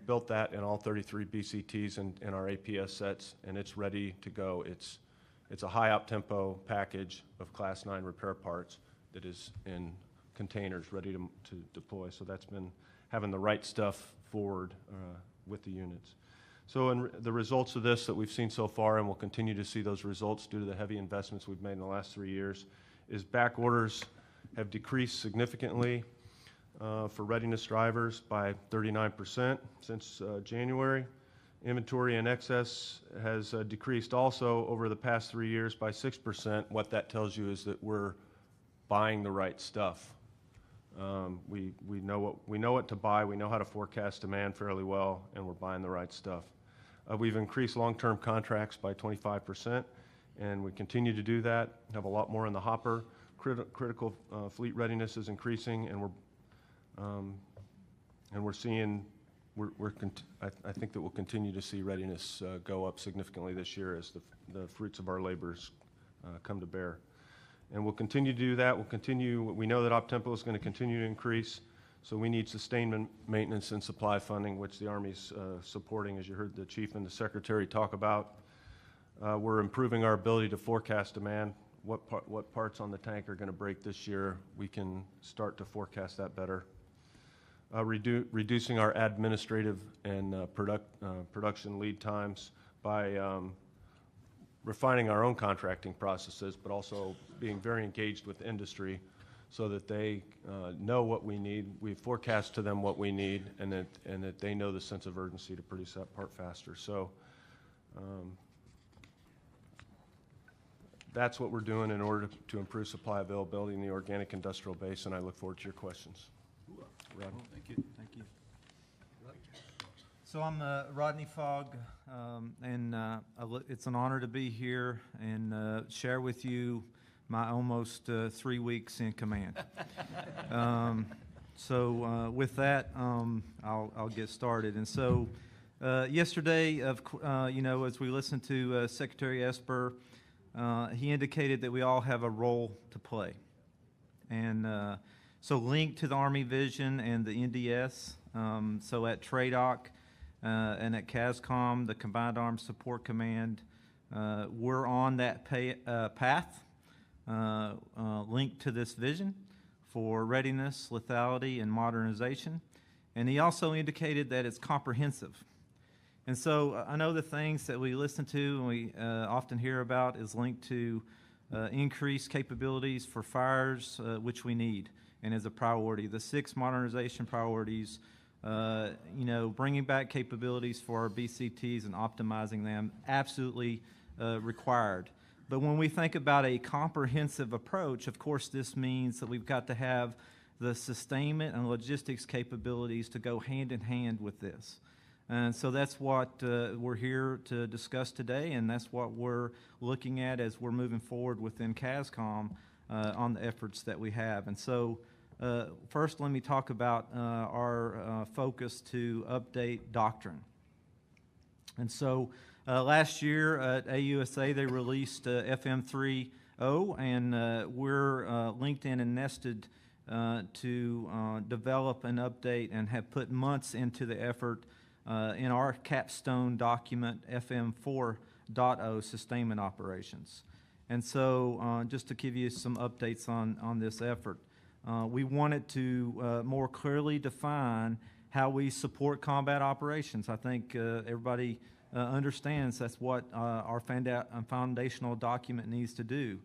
built that in all 33 BCTs in our APS sets, and it's ready to go. It's a high op tempo package of Class 9 repair parts that is in containers ready to deploy. So that's been having the right stuff forward with the units. So in the results of this that we've seen so far, and we'll continue to see those results due to the heavy investments we've made in the last 3 years, is back orders have decreased significantly for readiness drivers by 39% since January. Inventory in excess has decreased also over the past 3 years by 6%. What that tells you is that we're buying the right stuff. We know what to buy. We know how to forecast demand fairly well, and we're buying the right stuff. We've increased long-term contracts by 25%, and we continue to do that. Have a lot more in the hopper. Critical fleet readiness is increasing, and we're seeing. I think that we'll continue to see readiness go up significantly this year as the fruits of our labors come to bear. And we'll continue to do that. We know that op tempo is going to continue to increase, so we need sustainment, maintenance, and supply funding, which the Army's supporting, as you heard the Chief and the Secretary talk about. We're improving our ability to forecast demand. What parts on the tank are going to break this year? We can start to forecast that better. Reducing our administrative and production lead times by refining our own contracting processes, but also being very engaged with industry so that they know what we need. We forecast to them what we need, and that they know the sense of urgency to produce that part faster. So that's what we're doing in order to improve supply availability in the organic industrial base, and I look forward to your questions. Rod. Thank you. Thank you. So I'm Rodney Fogg, and it's an honor to be here and share with you my almost 3 weeks in command. With that, I'll get started. And so yesterday, as we listened to Secretary Esper, he indicated that we all have a role to play. And so linked to the Army Vision and the NDS, so at TRADOC and at CASCOM, the Combined Arms Support Command, we're on that path linked to this vision for readiness, lethality, and modernization. And he also indicated that it's comprehensive. And so I know the things that we listen to and we often hear about is linked to increased capabilities for fires, which we need and is a priority. The 6 modernization priorities, bringing back capabilities for our BCTs and optimizing them, absolutely required. But when we think about a comprehensive approach, of course, this means that we've got to have the sustainment and logistics capabilities to go hand in hand with this. And so that's what we're here to discuss today, and that's what we're looking at as we're moving forward within CASCOM on the efforts that we have. And so first, let me talk about our focus to update doctrine. And so last year at AUSA, they released FM 3.0, and we're linked in and nested to develop an update and have put months into the effort in our capstone document, FM 4.0, Sustainment Operations. And so just to give you some updates on this effort, we wanted to more clearly define how we support combat operations. I think everybody understands that's what our foundational document needs to do.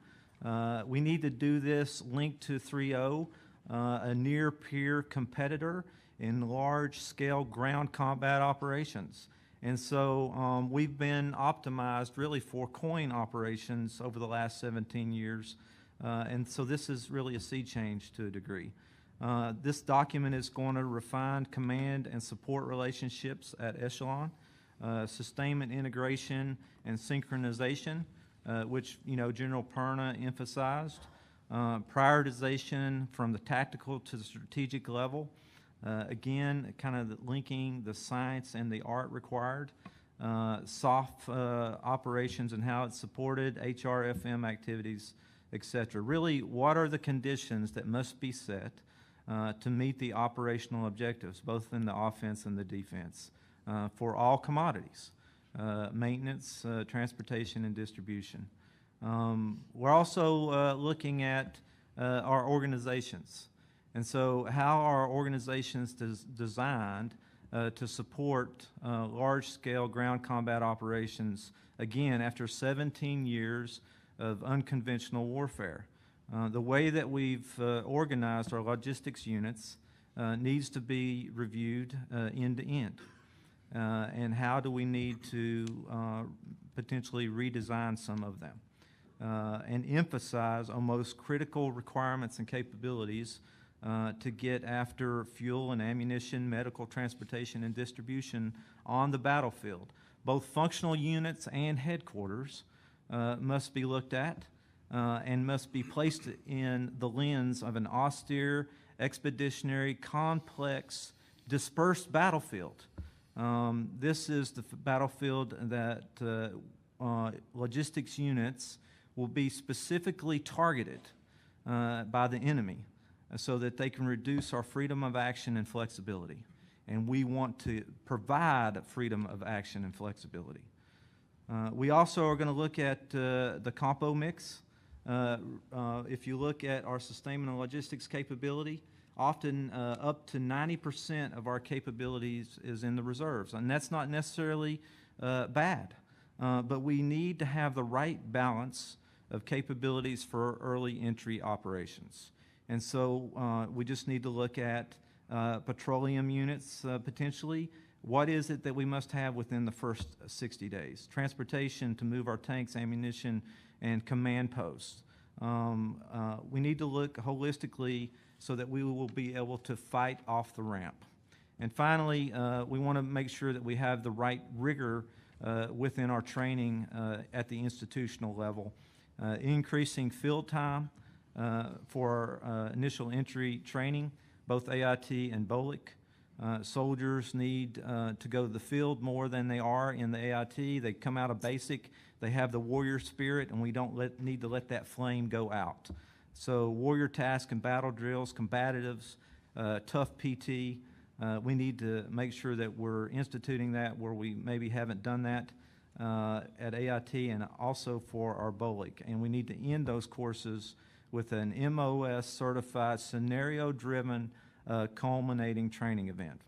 We need to do this linked to 3.0, a near-peer competitor in large-scale ground combat operations. And so we've been optimized really for COIN operations over the last 17 years. And so this is really a sea change to a degree. This document is going to refine command and support relationships at echelon, sustainment integration and synchronization, which General Perna emphasized, prioritization from the tactical to the strategic level, again, kind of linking the science and the art required, soft operations and how it's supported, HRFM activities, etc. Really, what are the conditions that must be set to meet the operational objectives, both in the offense and the defense, for all commodities, maintenance, transportation, and distribution. We're also looking at our organizations. And so how are organizations designed to support large-scale ground combat operations, again, after 17 years of unconventional warfare? The way that we've organized our logistics units needs to be reviewed end to end. And how do we need to potentially redesign some of them and emphasize on most critical requirements and capabilities to get after fuel and ammunition, medical transportation, and distribution on the battlefield. Both functional units and headquarters must be looked at and must be placed in the lens of an austere, expeditionary, complex, dispersed battlefield. This is the battlefield that logistics units will be specifically targeted by the enemy so that they can reduce our freedom of action and flexibility. And we want to provide freedom of action and flexibility. We also are going to look at the compo mix. If you look at our sustainment and logistics capability, often up to 90% of our capabilities is in the reserves. And that's not necessarily bad. but we need to have the right balance of capabilities for early entry operations. And so we just need to look at petroleum units potentially. What is it that we must have within the first 60 days? Transportation to move our tanks, ammunition, and command posts. We need to look holistically so that we will be able to fight off the ramp. And finally, we want to make sure that we have the right rigor within our training at the institutional level, increasing field time for initial entry training, both AIT and BOLIC. Soldiers need to go to the field more than they are in the AIT. They come out of basic, they have the warrior spirit, and we don't need to let that flame go out. So warrior tasks and battle drills, combatives, tough PT, we need to make sure that we're instituting that where we maybe haven't done that at AIT and also for our BOLIC. And we need to end those courses with an MOS certified scenario-driven culminating training event.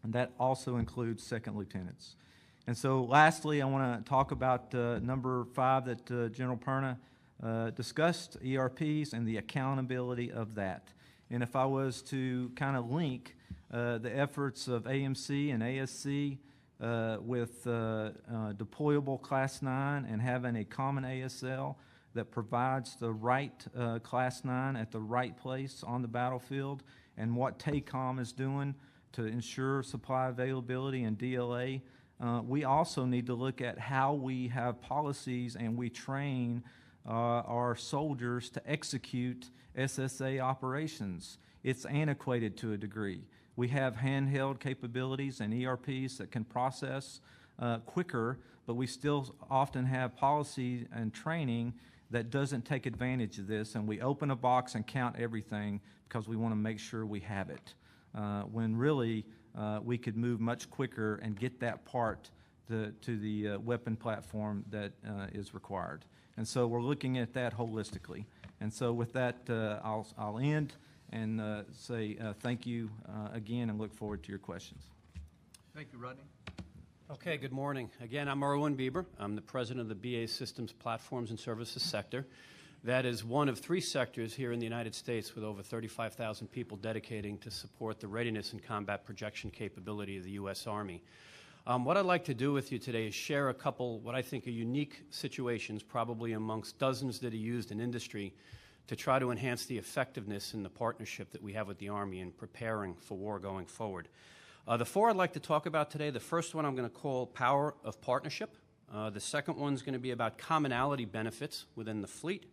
And that also includes second lieutenants. And so lastly, I want to talk about number 5 that General Perna discussed, ERPs and the accountability of that. And if I was to kind of link the efforts of AMC and ASC with deployable Class 9 and having a common ASL that provides the right Class 9 at the right place on the battlefield, and what TACOM is doing to ensure supply availability and DLA, we also need to look at how we have policies and we train our soldiers to execute SSA operations. It's antiquated to a degree. We have handheld capabilities and ERPs that can process quicker, but we still often have policy and training that doesn't take advantage of this, and we open a box and count everything because we want to make sure we have it, when really we could move much quicker and get that part to the weapon platform that is required. And so we're looking at that holistically. And so with that, I'll end and say thank you again and look forward to your questions. Thank you, Rodney. Okay, good morning. Again, I'm Erwin Bieber. I'm the president of the BA Systems Platforms and Services sector. That is one of 3 sectors here in the United States with over 35,000 people dedicating to support the readiness and combat projection capability of the U.S. Army. What I'd like to do with you today is share a couple what I think are unique situations, probably amongst dozens that are used in industry, to try to enhance the effectiveness in the partnership that we have with the Army in preparing for war going forward. The 4 I'd like to talk about today, the first one I'm going to call Power of Partnership. The second one's going to be about commonality benefits within the fleet.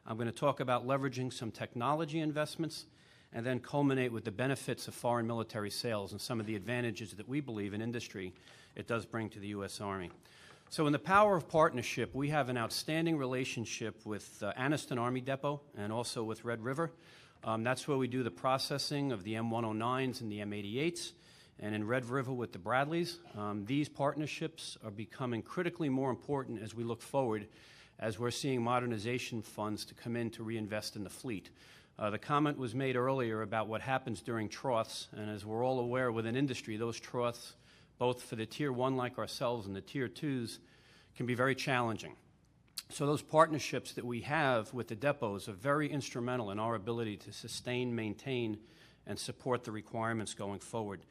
I'm going to talk about leveraging some technology investments, and then culminate with the benefits of foreign military sales and some of the advantages that we believe in industry it does bring to the U.S. Army. So in the Power of Partnership, we have an outstanding relationship with Anniston Army Depot and also with Red River. That's where we do the processing of the M109s and the M88s, and in Red River with the Bradleys. These partnerships are becoming critically more important as we look forward, as we're seeing modernization funds to come in to reinvest in the fleet. The comment was made earlier about what happens during troughs, and as we're all aware within industry, those troughs, both for the Tier 1 like ourselves and the Tier 2s, can be very challenging. So those partnerships that we have with the depots are very instrumental in our ability to sustain, maintain, and support the requirements going forward.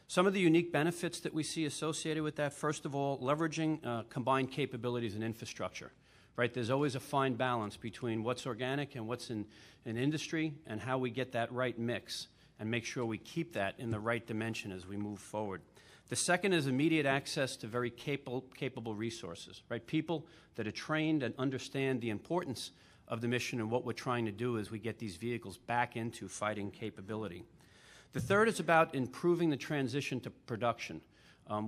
Some of the unique benefits that we see associated with that, first of all, leveraging combined capabilities and infrastructure. Right, there's always a fine balance between what's organic and what's in industry, and how we get that right mix and make sure we keep that in the right dimension as we move forward. The second is immediate access to very capable resources, right? People that are trained and understand the importance of the mission and what we're trying to do as we get these vehicles back into fighting capability. The third is about improving the transition to production.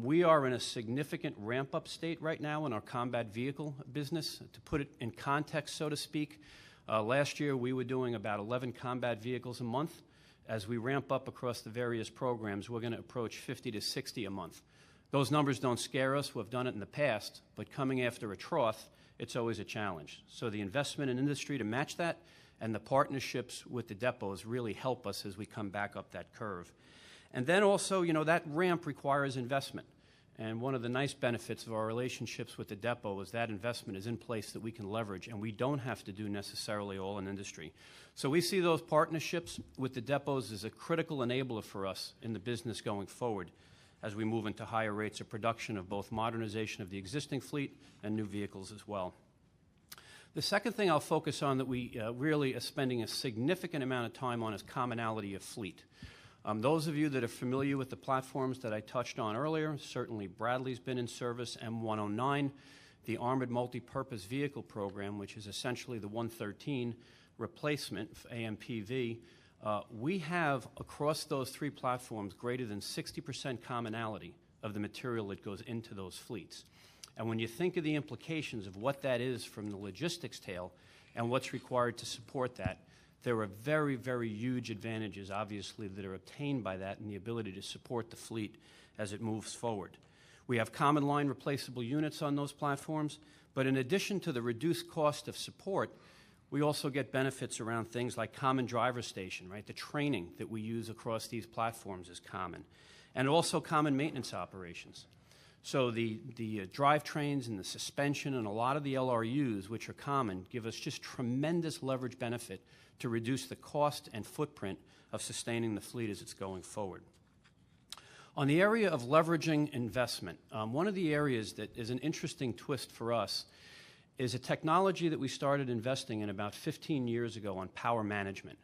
We are in a significant ramp-up state right now in our combat vehicle business. To put it in context, so to speak, last year we were doing about 11 combat vehicles a month. As we ramp up across the various programs, we're going to approach 50 to 60 a month. Those numbers don't scare us. We've done it in the past, but coming after a trough, it's always a challenge. So the investment in industry to match that and the partnerships with the depots really help us as we come back up that curve. And then also, you know, that ramp requires investment. And one of the nice benefits of our relationships with the depot is that investment is in place that we can leverage, and we don't have to do necessarily all in industry. So we see those partnerships with the depots as a critical enabler for us in the business going forward as we move into higher rates of production of both modernization of the existing fleet and new vehicles as well. The second thing I'll focus on that we really are spending a significant amount of time on is commonality of fleet. Those of you that are familiar with the platforms that I touched on earlier, certainly Bradley's been in service, M109, the Armored Multi-Purpose Vehicle Program, which is essentially the 113 replacement for AMPV. We have, across those three platforms, greater than 60% commonality of the material that goes into those fleets. And when you think of the implications of what that is from the logistics tail and what's required to support that, there are very, very huge advantages, obviously, that are obtained by that and the ability to support the fleet as it moves forward. We have common line replaceable units on those platforms, but in addition to the reduced cost of support, we also get benefits around things like common driver station, right? The training that we use across these platforms is common, and also common maintenance operations. So the drivetrains and the suspension and a lot of the LRUs, which are common, give us just tremendous leverage benefit to reduce the cost and footprint of sustaining the fleet as it's going forward. On the area of leveraging investment, one of the areas that is an interesting twist for us is a technology that we started investing in about 15 years ago on power management.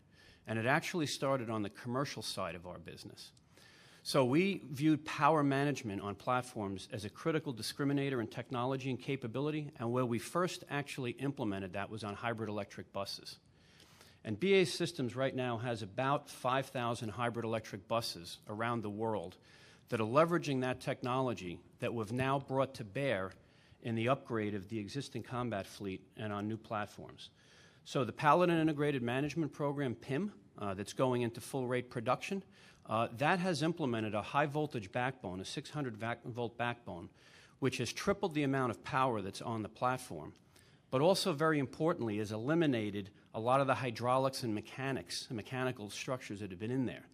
And it actually started on the commercial side of our business. So we viewed power management on platforms as a critical discriminator in technology and capability, and where we first actually implemented that was on hybrid electric buses. And BAE Systems right now has about 5,000 hybrid electric buses around the world that are leveraging that technology that we've now brought to bear in the upgrade of the existing combat fleet and on new platforms. So the Paladin Integrated Management Program, PIM, that's going into full rate production, that has implemented a high voltage backbone, a 600-volt backbone, which has tripled the amount of power that's on the platform, but also very importantly has eliminated a lot of the hydraulics and mechanical structures that have been in there.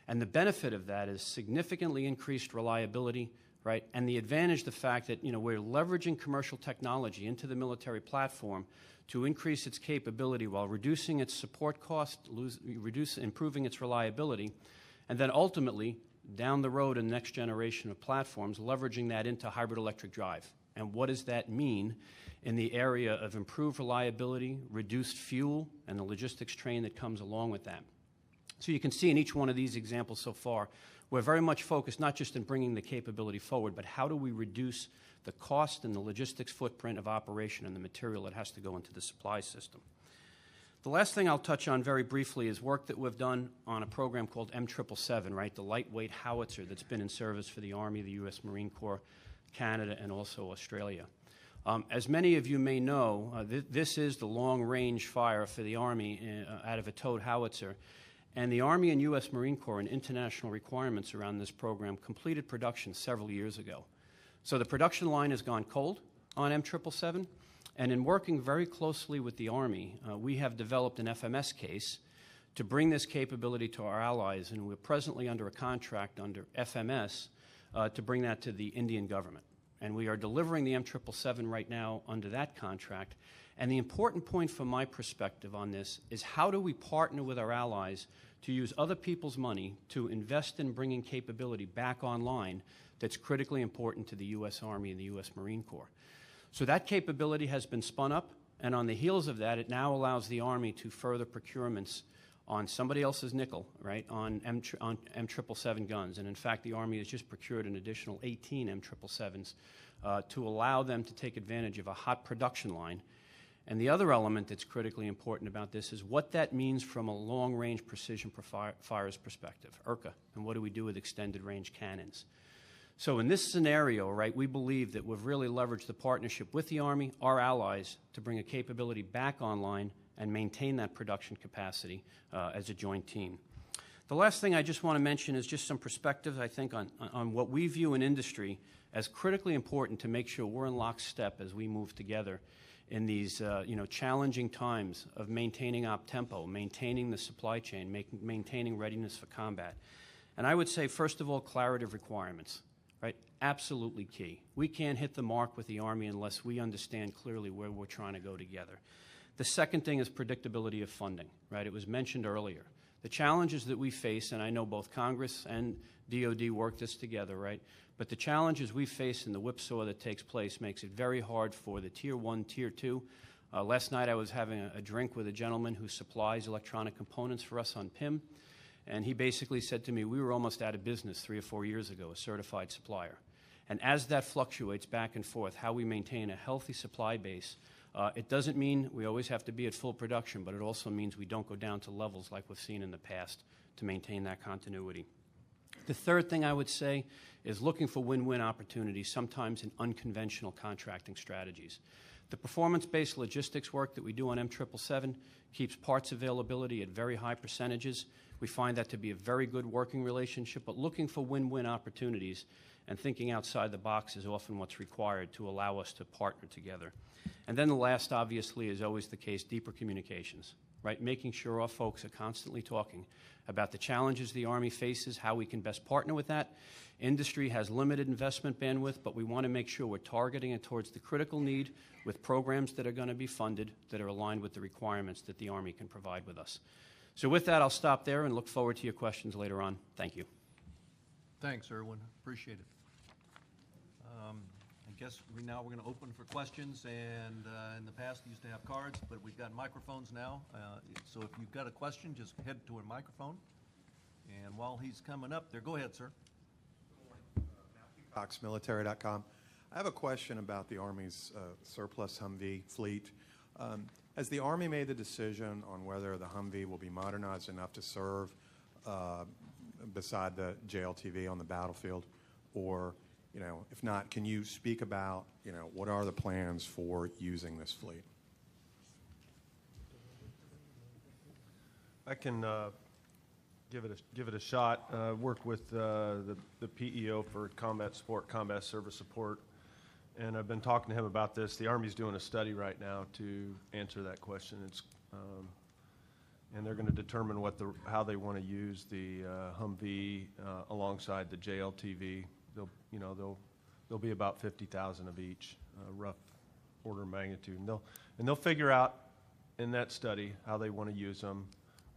And the benefit of that is significantly increased reliability, right? And the advantage, the fact that, we're leveraging commercial technology into the military platform to increase its capability while reducing its support cost, improving its reliability, and then ultimately, down the road in the next generation of platforms, leveraging that into hybrid electric drive. And what does that mean in the area of improved reliability, reduced fuel, and the logistics train that comes along with that? So you can see in each one of these examples so far, we're very much focused not just in bringing the capability forward, but how do we reduce the cost and the logistics footprint of operation and the material that has to go into the supply system. The last thing I'll touch on very briefly is work that we've done on a program called M777, right, the lightweight howitzer that's been in service for the Army, the U.S. Marine Corps, Canada, and also Australia. As many of you may know, this is the long-range fire for the Army out of a towed howitzer. And the Army and U.S. Marine Corps and international requirements around this program completed production several years ago. So the production line has gone cold on M777, and in working very closely with the Army, we have developed an FMS case to bring this capability to our allies, and we're presently under a contract under FMS to bring that to the Indian government. And we are delivering the M777 right now under that contract. And the important point from my perspective on this is how do we partner with our allies to use other people's money to invest in bringing capability back online that's critically important to the U.S. Army and the U.S. Marine Corps. So that capability has been spun up, and on the heels of that, it now allows the Army to further procurements on somebody else's nickel, right, on M777 guns. And in fact, the Army has just procured an additional 18 M777s to allow them to take advantage of a hot production line. And the other element that's critically important about this is what that means from a long-range precision fires perspective, ERCA, and what do we do with extended-range cannons. So in this scenario, right, we believe that we've really leveraged the partnership with the Army, our allies, to bring a capability back online and maintain that production capacity as a joint team. The last thing I just want to mention is just some perspectives, I think, on what we view in industry as critically important to make sure we're in lockstep as we move together in these challenging times of maintaining op tempo, maintaining the supply chain, maintaining readiness for combat. And I would say, first of all, clarity of requirements. right? Absolutely key. We can't hit the mark with the Army unless we understand clearly where we're trying to go together. The second thing is predictability of funding, right? It was mentioned earlier. The challenges that we face, and I know both Congress and DOD work this together, right? But the challenges we face and the whipsaw that takes place makes it very hard for the Tier 1, Tier 2. Last night I was having a drink with a gentleman who supplies electronic components for us on PIM, and he basically said to me, we were almost out of business 3 or 4 years ago, a certified supplier. And as that fluctuates back and forth, how we maintain a healthy supply base, it doesn't mean we always have to be at full production, but it also means we don't go down to levels like we've seen in the past to maintain that continuity. The third thing I would say is looking for win-win opportunities, sometimes in unconventional contracting strategies. The performance-based logistics work that we do on M777 keeps parts availability at very high percentages. We find that to be a very good working relationship, but looking for win-win opportunities and thinking outside the box is often what's required to allow us to partner together. And then the last, obviously, is always the case, deeper communications, right? Making sure our folks are constantly talking about the challenges the Army faces, how we can best partner with that. Industry has limited investment bandwidth, but we want to make sure we're targeting it towards the critical need with programs that are going to be funded that are aligned with the requirements that the Army can provide with us. So with that, I'll stop there and look forward to your questions later on. Thank you. Thanks, Erwin. Appreciate it. I guess we're going to open for questions, and in the past we used to have cards, but we've got microphones now. So if you've got a question, just head to a microphone. And while he's coming up there, go ahead, sir. FoxMilitary.com. I have a question about the Army's surplus Humvee fleet. Has the Army made the decision on whether the Humvee will be modernized enough to serve beside the JLTV on the battlefield? Or, if not, can you speak about, what are the plans for using this fleet? I can give it a shot. Work with the PEO for combat support, combat service support, and I've been talking to him about this. The Army's doing a study right now to answer that question. And they're going to determine how they want to use the Humvee alongside the JLTV. They'll be about 50,000 of each, rough order of magnitude, and they'll figure out in that study how they want to use them,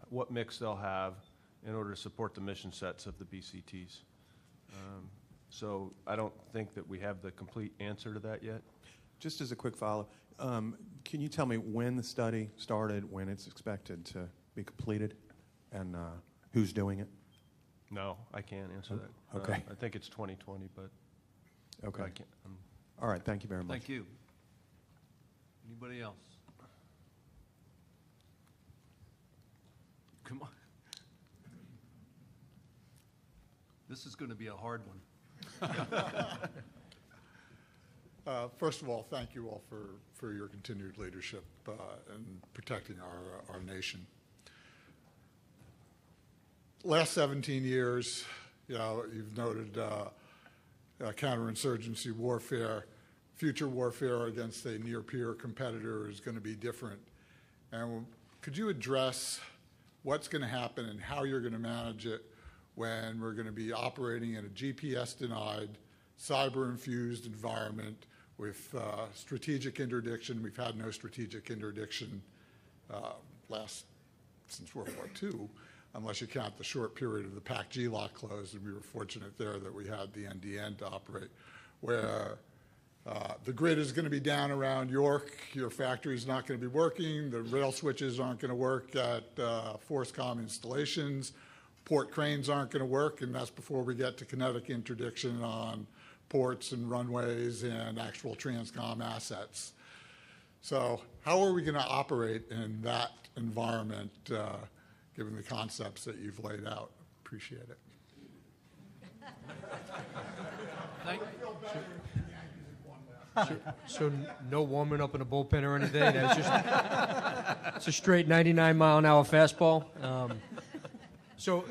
what mix they'll have in order to support the mission sets of the BCTs. So I don't think that we have the complete answer to that yet. Just as a quick follow, can you tell me when the study started, when it's expected to be completed, and who's doing it? No, I can't answer that. Okay. I think it's 2020, but okay. I can't. All right, thank you very much. Thank you. Anybody else? Come on. This is going to be a hard one. First of all, thank you all for your continued leadership in protecting our nation. Last 17 years, you've noted counterinsurgency warfare. Future warfare against a near-peer competitor is going to be different. And could you address what's going to happen and how you're going to manage it when we're going to be operating in a GPS-denied, cyber-infused environment with strategic interdiction? We've had no strategic interdiction since World War II, unless you count the short period of the PAC-G lock closed, and we were fortunate there that we had the NDN to operate, where the grid is going to be down around York, your factory's not going to be working, the rail switches aren't going to work at FORSCOM installations, port cranes aren't going to work, and that's before we get to kinetic interdiction on ports and runways and actual Transcom assets. So how are we going to operate in that environment, given the concepts that you've laid out? Appreciate it. Thank you. So no warming up in a bullpen or anything? That's just it's a straight 99-mile-an-hour fastball. So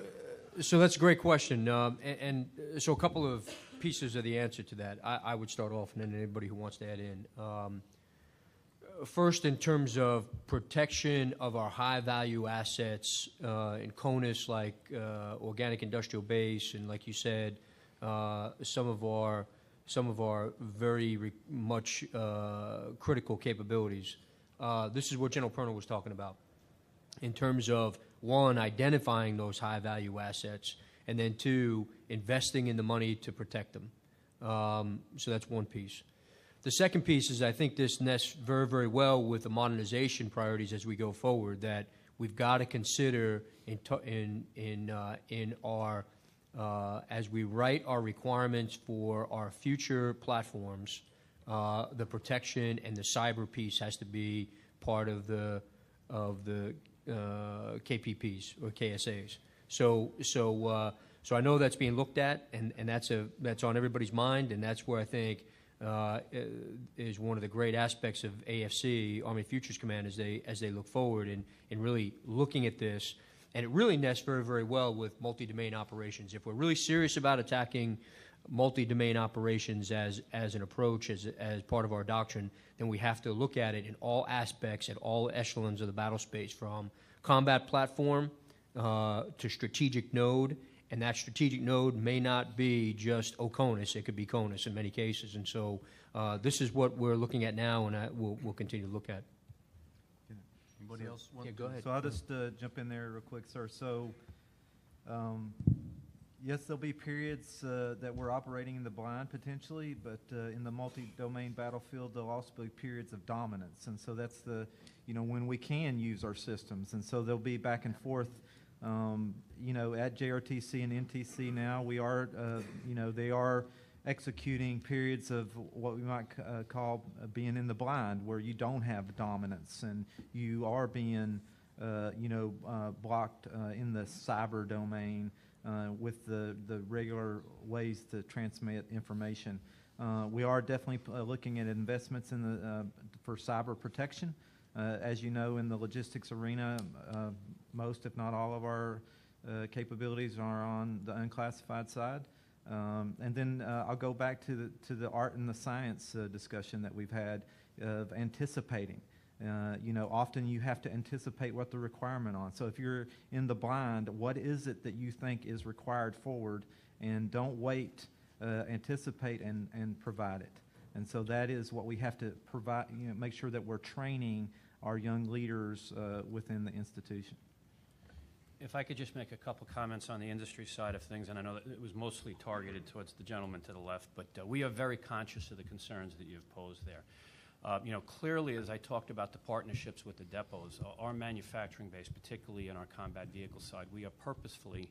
that's a great question. And so a couple of pieces of the answer to that. I would start off, and then anybody who wants to add in. First, in terms of protection of our high-value assets in CONUS, like Organic Industrial Base, and like you said, some of our very much critical capabilities. This is what General Perna was talking about in terms of, one, identifying those high-value assets, and then two, investing in the money to protect them. So that's one piece. The second piece is I think this nests very, very well with the modernization priorities as we go forward, that we've got to consider in our as we write our requirements for our future platforms, the protection and the cyber piece has to be part of the KPPs or KSAs. So I know that's being looked at, and that's on everybody's mind, and that's where I think is one of the great aspects of AFC, Army Futures Command, as they look forward in really looking at this. And it really nests very, very well with multi-domain operations. If we're really serious about attacking multi-domain operations as an approach, as part of our doctrine, then we have to look at it in all aspects, at all echelons of the battle space, from combat platform to strategic node. And that strategic node may not be just OCONUS. It could be CONUS in many cases. And so this is what we're looking at now, and we'll continue to look at. Anybody else want Yeah, go ahead. So I'll just jump in there real quick, sir. So, yes, there'll be periods that we're operating in the blind potentially, but in the multi-domain battlefield, there'll also be periods of dominance. And so that's when we can use our systems. And so there'll be back and forth. At JRTC and NTC now, we are, they are executing periods of what we might call being in the blind, where you don't have dominance and you are being, blocked in the cyber domain with the regular ways to transmit information. We are definitely looking at investments for cyber protection. As you know, in the logistics arena, most, if not all, of our capabilities are on the unclassified side. And then I'll go back to the art and the science discussion that we've had of anticipating. Often you have to anticipate what the requirement on. So if you're in the blind, what is it that you think is required forward? And don't wait, anticipate and provide it. And so that is what we have to provide, make sure that we're training our young leaders within the institution. If I could just make a couple comments on the industry side of things, and I know that it was mostly targeted towards the gentleman to the left, but we are very conscious of the concerns that you've posed there. Clearly, as I talked about the partnerships with the depots, our manufacturing base, particularly in our combat vehicle side, we are purposefully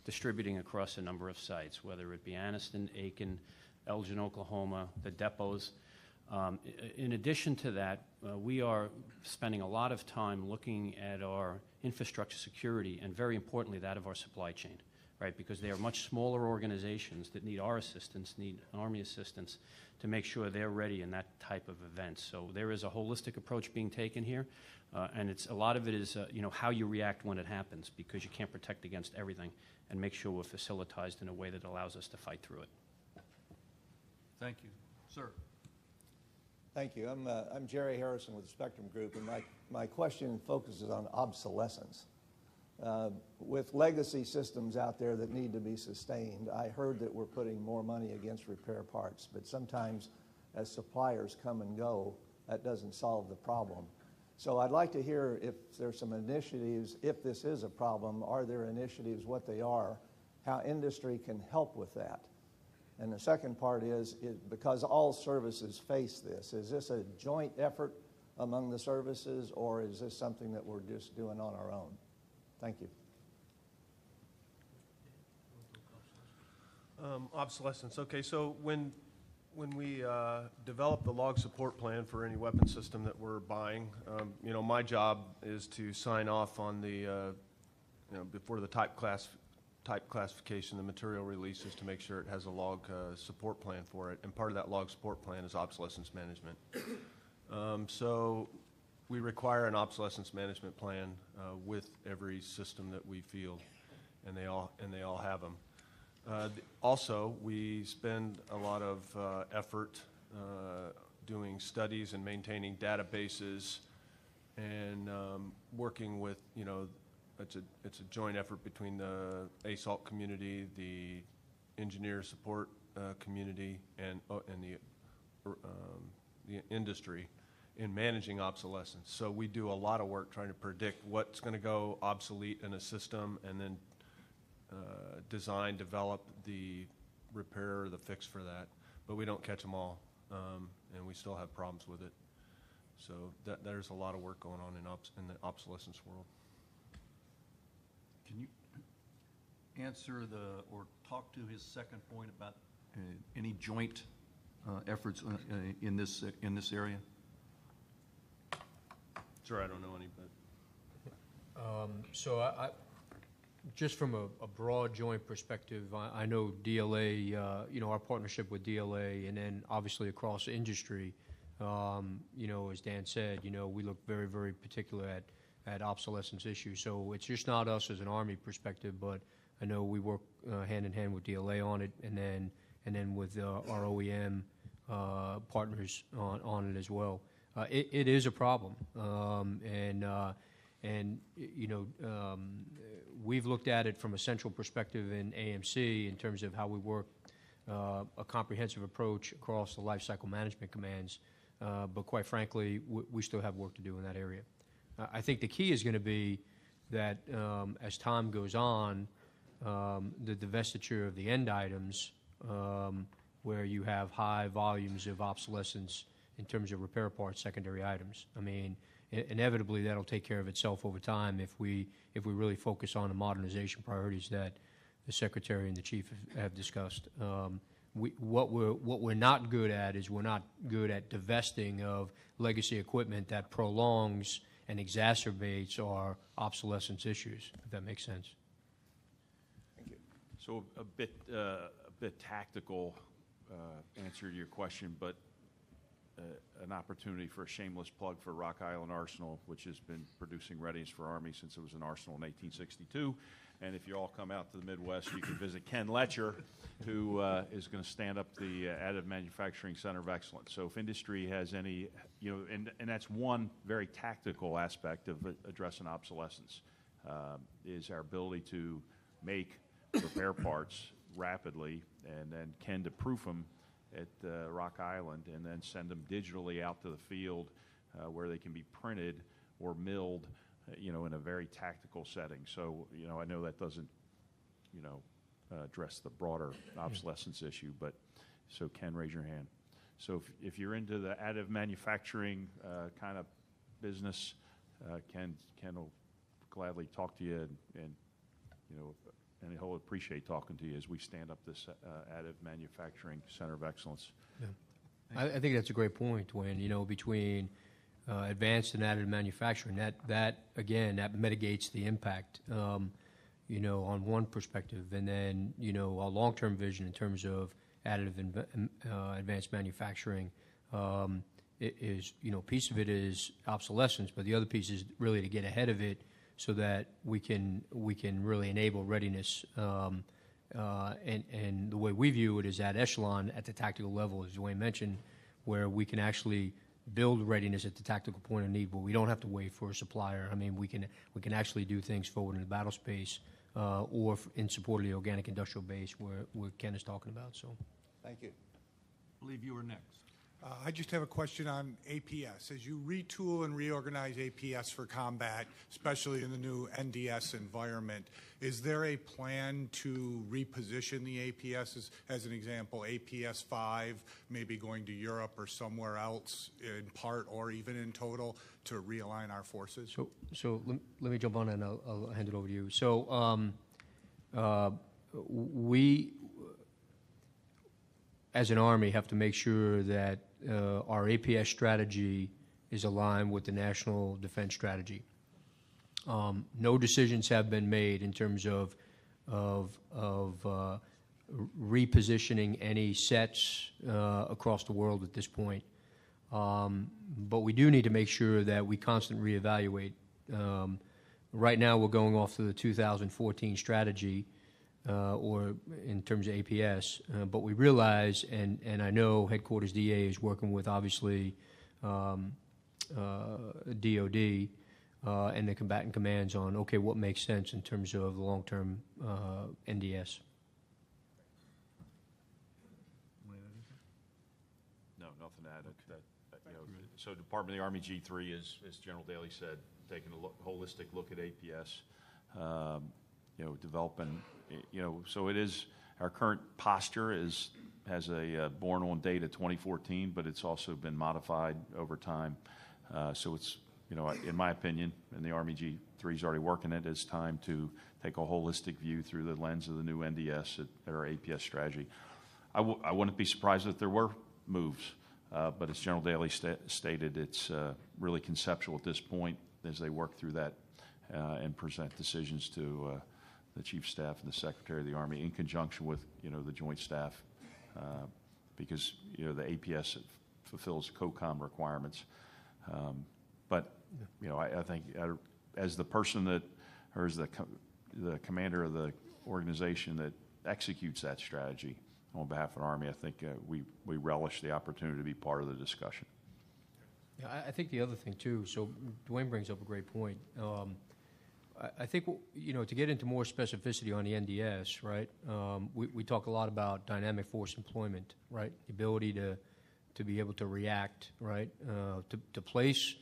distributing across a number of sites, whether it be Anniston, Aiken, Elgin, Oklahoma, the depots. In addition to that, we are spending a lot of time looking at our infrastructure security and, very importantly, that of our supply chain, right? Because they are much smaller organizations that need our assistance, need Army assistance to make sure they're ready in that type of event. So there is a holistic approach being taken here, and a lot of it is how you react when it happens, because you can't protect against everything, and make sure we're facilitized in a way that allows us to fight through it. Thank you. Sir. Thank you. I'm Jerry Harrison with the Spectrum Group, and my question focuses on obsolescence. With legacy systems out there that need to be sustained, I heard that we're putting more money against repair parts, but sometimes as suppliers come and go, that doesn't solve the problem. So I'd like to hear if there's some initiatives, if this is a problem, are there initiatives, what they are, how industry can help with that. And the second part is because all services face this, is this a joint effort among the services, or is this something that we're just doing on our own? Thank you. Obsolescence. Okay, so when we develop the log support plan for any weapon system that we're buying, my job is to sign off on the, before the type classification, the material releases, to make sure it has a log support plan for it. And part of that log support plan is obsolescence management. So we require an obsolescence management plan with every system that we field, and they all have them. Also, we spend a lot of effort doing studies and maintaining databases and working with, it's a joint effort between the ASALT community, the engineer support community and the industry in managing obsolescence. So we do a lot of work trying to predict what's going to go obsolete in a system, and then design, develop the repair or the fix for that. But we don't catch them all, and we still have problems with it. So there's a lot of work going on in the obsolescence world. Can you answer or talk to his second point about any joint efforts in this area? Sure, I don't know any, but So just from a broad joint perspective, I know DLA, our partnership with DLA, and then obviously across industry, as Dan said, we look very, very particular at obsolescence issues. So it's just not us as an Army perspective, but I know we work hand in hand with DLA on it, and then with our OEM partners on it as well. It is a problem, we've looked at it from a central perspective in AMC in terms of how we work a comprehensive approach across the lifecycle management commands. But quite frankly, we still have work to do in that area. I think the key is going to be that as time goes on, the divestiture of the end items, where you have high volumes of obsolescence in terms of repair parts, secondary items. I mean, inevitably that'll take care of itself over time if we really focus on the modernization priorities that the Secretary and the Chief have discussed. What we're not good at is we're not good at divesting of legacy equipment that prolongs and exacerbates our obsolescence issues, if that makes sense. Thank you. So a bit tactical answer to your question, but an opportunity for a shameless plug for Rock Island Arsenal, which has been producing readiness for Army since it was an arsenal in 1862. And if you all come out to the Midwest, you can visit Ken Letcher, who is going to stand up the Additive Manufacturing Center of Excellence. So if industry has any, and that's one very tactical aspect of addressing obsolescence, is our ability to make repair parts rapidly and then Ken to proof them at Rock Island and then send them digitally out to the field where they can be printed or milled, in a very tactical setting. So, I know that doesn't, address the broader obsolescence issue, but so Ken, raise your hand. So if you're into the additive manufacturing kind of business, Ken will gladly talk to you and he'll appreciate talking to you as we stand up this Additive Manufacturing Center of Excellence. Yeah. I think that's a great point, Dwayne. Between advanced and additive manufacturing, that mitigates the impact, on one perspective, and then our long-term vision in terms of additive advanced manufacturing is piece of it is obsolescence, but the other piece is really to get ahead of it, so that we can really enable readiness. And the way we view it is at echelon at the tactical level, as Dwayne mentioned, where we can actually build readiness at the tactical point of need, but we don't have to wait for a supplier. I mean, we can actually do things forward in the battle space or in support of the organic industrial base where Ken is talking about. So, thank you. I believe you were next. I just have a question on APS. As you retool and reorganize APS for combat, especially in the new NDS environment, is there a plan to reposition the APS? As an example, APS 5 maybe going to Europe or somewhere else in part or even in total to realign our forces? So let me jump on and I'll hand it over to you. So we, as an Army, have to make sure that our APS strategy is aligned with the National Defense Strategy. No decisions have been made in terms of repositioning any sets across the world at this point. But we do need to make sure that we constantly reevaluate. Right now, we're going off to the 2014 strategy, or in terms of APS, but we realize, and I know Headquarters DA is working with, obviously, DOD and the combatant commands on, okay, what makes sense in terms of the long-term NDS. nothing to add. So Department of the Army G3 is, as General Daly said, taking a holistic look at APS, developing, so it is, our current posture has a born on date of 2014, but it's also been modified over time. So it's, in my opinion, and the Army G3 is already working it, it's time to take a holistic view through the lens of the new NDS at our APS strategy. I wouldn't be surprised if there were moves, but as General Daly stated, it's really conceptual at this point as they work through that and present decisions to the Chief of Staff and the Secretary of the Army in conjunction with, the Joint Staff, because, the APS fulfills COCOM requirements. But, I think as the person that, or as the commander of the organization that executes that strategy on behalf of the Army, I think we relish the opportunity to be part of the discussion. Yeah, I think the other thing too, so Dwayne brings up a great point. I think, to get into more specificity on the NDS, right, we talk a lot about dynamic force employment, right, the ability to be able to react, right, to place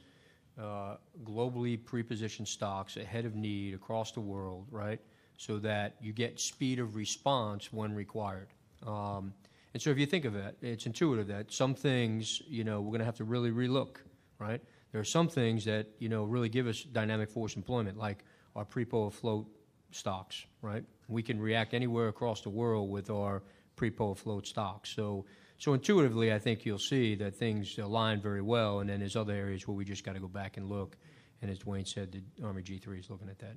globally pre-positioned stocks ahead of need across the world, right, so that you get speed of response when required. And so if you think of it, it's intuitive that some things, we're going to have to really relook, right? There are some things that, really give us dynamic force employment, like our pre-po afloat stocks, right? We can react anywhere across the world with our pre-po afloat stocks. So intuitively, I think you'll see that things align very well, and then there's other areas where we just got to go back and look. And as Dwayne said, the Army G3 is looking at that.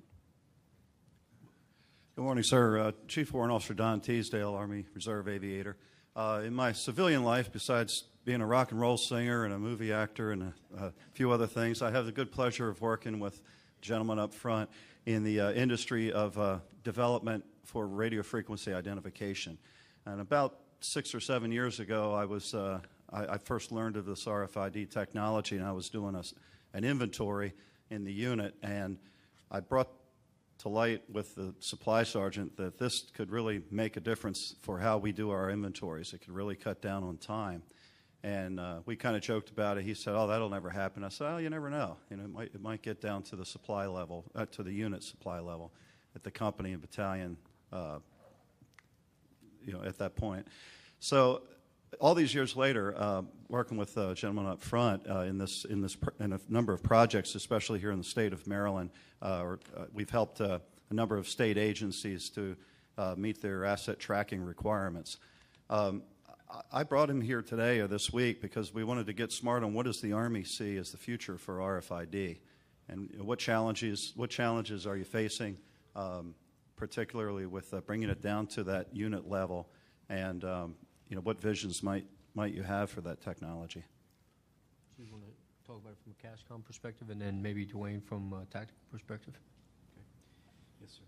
Good morning, sir. Chief Warrant Officer Don Teasdale, Army Reserve Aviator. In my civilian life, besides being a rock and roll singer and a movie actor and a few other things, I have the good pleasure of working with gentlemen up front in the industry of development for radio frequency identification. And about 6 or 7 years ago, I first learned of this RFID technology, and I was doing an inventory in the unit, and I brought to light with the supply sergeant that this could really make a difference for how we do our inventories. It could really cut down on time. And we kind of joked about it. He said, "Oh, that'll never happen." I said, "Oh, you never know. It might get down to the supply level, to the unit supply level at the company and battalion, at that point." So all these years later, working with gentlemen up front in a number of projects, especially here in the state of Maryland, we've helped a number of state agencies to meet their asset tracking requirements. I brought him here today or this week because we wanted to get smart on what does the Army see as the future for RFID, and what challenges are you facing, particularly with bringing it down to that unit level, and what visions might you have for that technology? So you want to talk about it from a CASCOM perspective, and then maybe Dwayne from a tactical perspective? Okay. Yes, sir.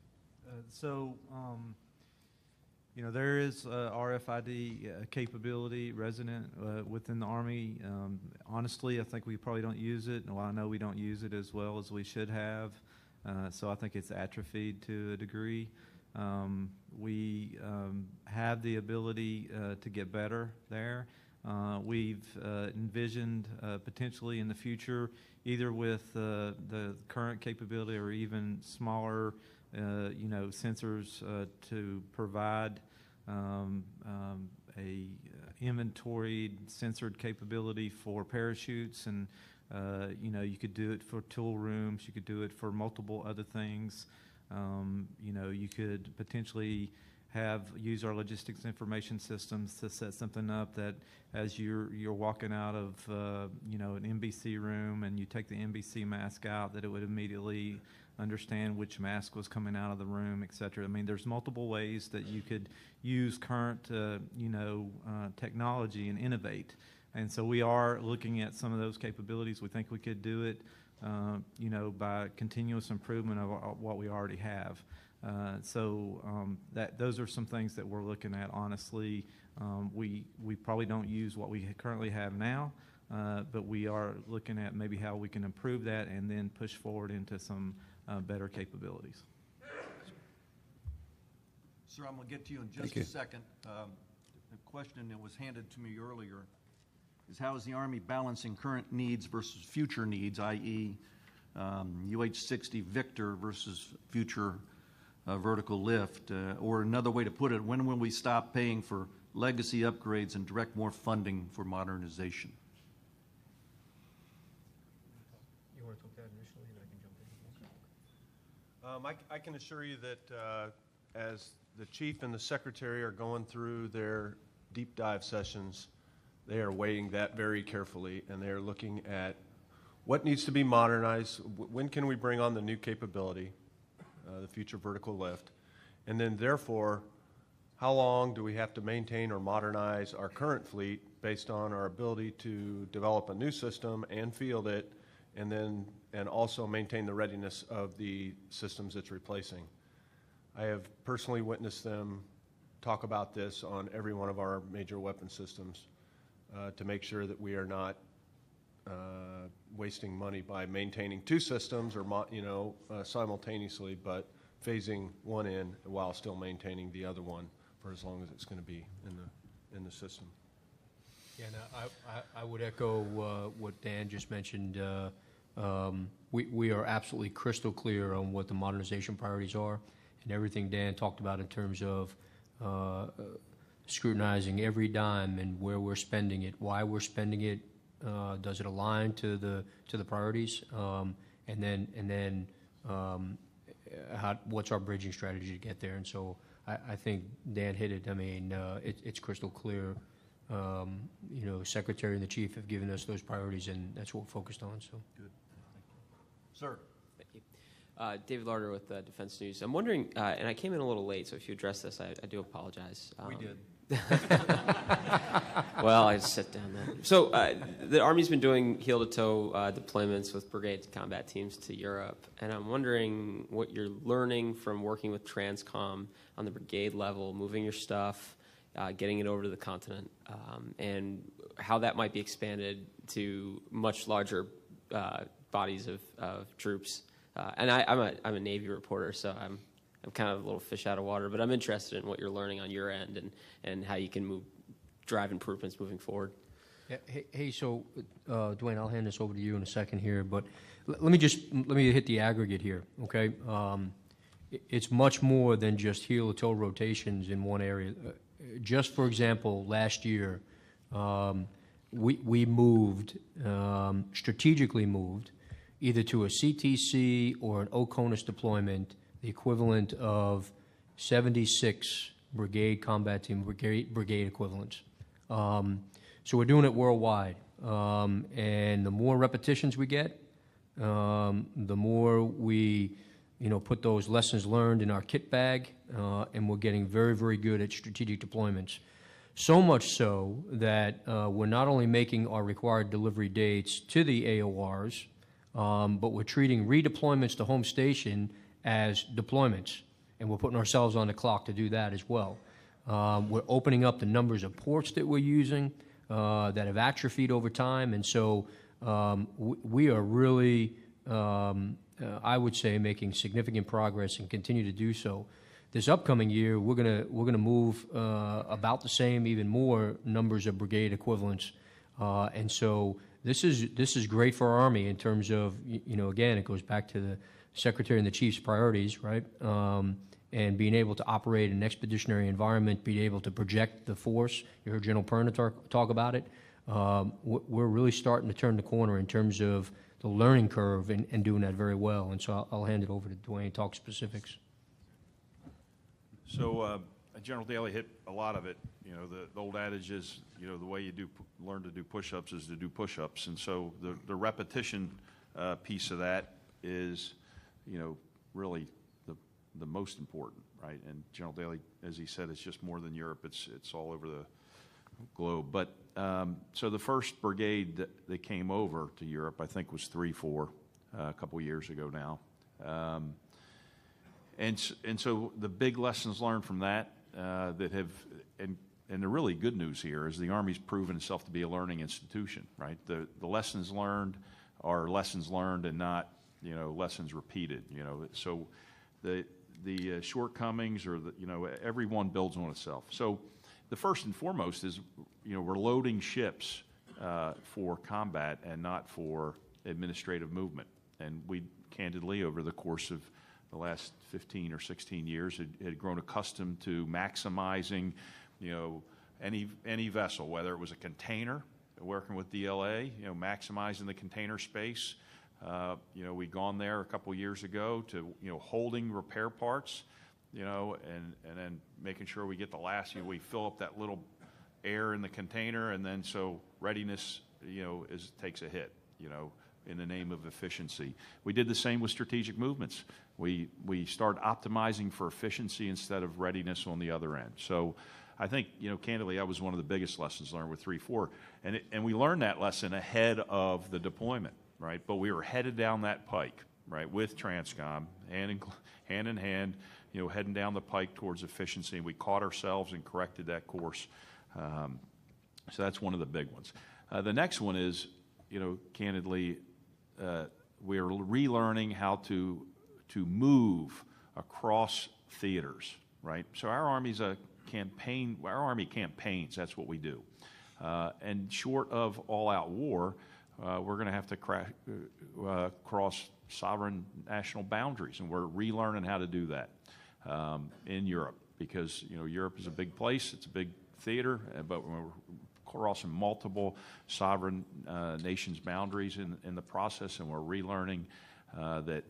There is RFID capability resident within the Army. Honestly, I think we probably don't use it. Well, I know we don't use it as well as we should have. So I think it's atrophied to a degree. We have the ability to get better there. We've envisioned potentially in the future, either with the current capability or even smaller, sensors to provide a inventoried censored capability for parachutes, and you could do it for tool rooms. You could do it for multiple other things. You could potentially use our logistics information systems to set something up that as you're walking out of an NBC room and you take the NBC mask out, that it would immediately understand which mask was coming out of the room, et cetera. I mean, there's multiple ways that you could use current technology and innovate. And so we are looking at some of those capabilities. We think we could do it by continuous improvement of what we already have. Those are some things that we're looking at. Honestly, we probably don't use what we currently have now, but we are looking at maybe how we can improve that and then push forward into some better capabilities. Sir, I'm going to get to you in just a second. The question that was handed to me earlier is how is the Army balancing current needs versus future needs, i.e. UH-60 Victor versus future vertical lift? Or another way to put it, when will we stop paying for legacy upgrades and direct more funding for modernization? You want to talk that initially, and I can jump in? I can assure you that as the chief and the secretary are going through their deep dive sessions, they are weighing that very carefully, and they are looking at what needs to be modernized, when can we bring on the new capability, the future vertical lift, and then therefore, how long do we have to maintain or modernize our current fleet based on our ability to develop a new system and field it, and also maintain the readiness of the systems it's replacing. I have personally witnessed them talk about this on every one of our major weapon systems to make sure that we are not wasting money by maintaining two systems or simultaneously, but phasing one in while still maintaining the other one for as long as it's going to be in the system. Yeah, no, I would echo what Dan just mentioned. We are absolutely crystal clear on what the modernization priorities are, and everything Dan talked about in terms of scrutinizing every dime and where we're spending it, why we're spending it, does it align to the priorities, and then what's our bridging strategy to get there? And so I think Dan hit it. I mean, it's crystal clear. Secretary and the chief have given us those priorities, and that's what we're focused on. So good. Sir. Thank you. David Larder with Defense News. I'm wondering, and I came in a little late, so if you address this, I do apologize. We did. Well, I just sit down then. So the Army's been doing heel-to-toe deployments with brigade combat teams to Europe, and I'm wondering what you're learning from working with Transcom on the brigade level, moving your stuff, getting it over to the continent, and how that might be expanded to much larger bodies of troops. And I'm a Navy reporter, so I'm kind of a little fish out of water, but I'm interested in what you're learning on your end and how you can drive improvements moving forward. Yeah, hey, so Dwayne, I'll hand this over to you in a second here, but let me hit the aggregate here, okay? It's much more than just heel-to-toe rotations in one area. Just for example, last year, we moved, strategically moved, either to a CTC or an OCONUS deployment, the equivalent of 76 brigade combat team, brigade equivalents. So we're doing it worldwide. And the more repetitions we get, the more we put those lessons learned in our kit bag, and we're getting very, very good at strategic deployments. So much so that we're not only making our required delivery dates to the AORs, but we're treating redeployments to home station as deployments, and we're putting ourselves on the clock to do that as well. We're opening up the numbers of ports that we're using that have atrophied over time, and so we are really, I would say, making significant progress and continue to do so. This upcoming year, we're gonna move about the same, even more numbers of brigade equivalents, and so this is great for our Army in terms of, again, it goes back to the Secretary and the Chief's priorities, right? And being able to operate in an expeditionary environment, being able to project the force. You heard General Perna talk about it. We're really starting to turn the corner in terms of the learning curve and doing that very well. And so I'll hand it over to Dwayne to talk specifics. So General Daly hit a lot of it. The old adage is, the way you learn to do push-ups is to do push-ups. And so the repetition piece of that is, really the most important, right? And General Daly, as he said, it's just more than Europe. It's all over the globe. But so the first brigade that came over to Europe, I think, was 3-4 a couple years ago now. And so the big lessons learned from that and the really good news here is the Army's proven itself to be a learning institution, right? The lessons learned are lessons learned and not, lessons repeated, So the shortcomings or everyone builds on itself. So the first and foremost is, we're loading ships for combat and not for administrative movement. And we candidly, over the course of the last 15 or 16 years, had grown accustomed to maximizing, any vessel, whether it was a container, working with DLA, maximizing the container space. We'd gone there a couple years ago to, holding repair parts, and then making sure we get the last, we fill up that little air in the container, and then so readiness, takes a hit, in the name of efficiency. We did the same with strategic movements. We started optimizing for efficiency instead of readiness on the other end. So I think, candidly, that was one of the biggest lessons learned with 3-4. And we learned that lesson ahead of the deployment, right? But we were headed down that pike, right, with Transcom, hand in hand, heading down the pike towards efficiency. And we caught ourselves and corrected that course. So that's one of the big ones. The next one is, candidly, we're relearning how to move across theaters, right? So our Army's a campaign. Our Army campaigns. That's what we do. And short of all-out war, we're going to have to cross sovereign national boundaries, and we're relearning how to do that in Europe because Europe is a big place. It's a big theater, but we're crossing multiple sovereign nations' boundaries in the process, and we're relearning that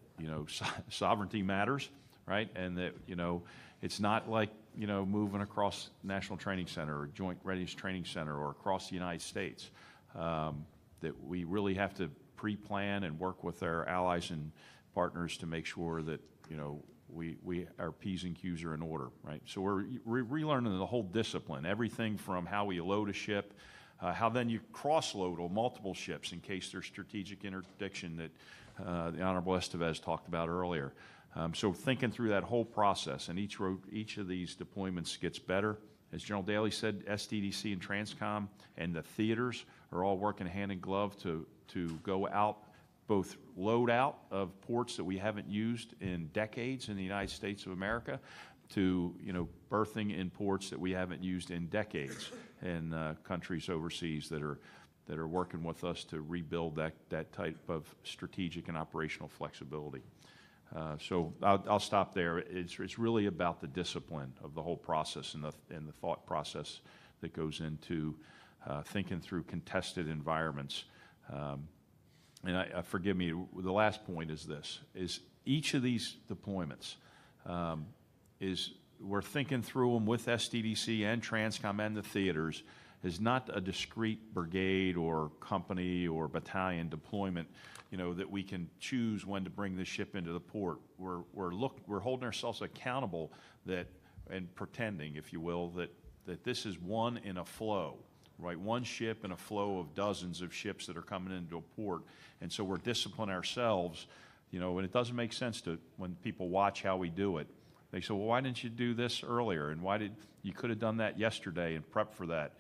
sovereignty matters, right? And that it's not like moving across National Training Center or Joint Readiness Training Center or across the United States. That we really have to pre-plan and work with our allies and partners to make sure that our P's and Q's are in order, right? So we're relearning the whole discipline, everything from how we load a ship, how then you cross-load on multiple ships in case there's strategic interdiction that the Honorable Estevez talked about earlier. So thinking through that whole process, and each of these deployments gets better. As General Daly said, SDDC and Transcom and the theaters are all working hand in glove to go out, both load out of ports that we haven't used in decades in the United States of America, to berthing in ports that we haven't used in decades in countries overseas that are working with us to rebuild that type of strategic and operational flexibility. So I'll stop there. It's really about the discipline of the whole process and the thought process that goes into thinking through contested environments. And forgive me, the last point is this, is each of these deployments we're thinking through them with SDDC and Transcom and the theaters is not a discrete brigade or company or battalion deployment, that we can choose when to bring the ship into the port. We're holding ourselves accountable and pretending, if you will, that this is one in a flow, right? One ship in a flow of dozens of ships that are coming into a port. And so we're disciplining ourselves, and it doesn't make sense when people watch how we do it. They say, well, why didn't you do this earlier? And you could have done that yesterday and prepped for that.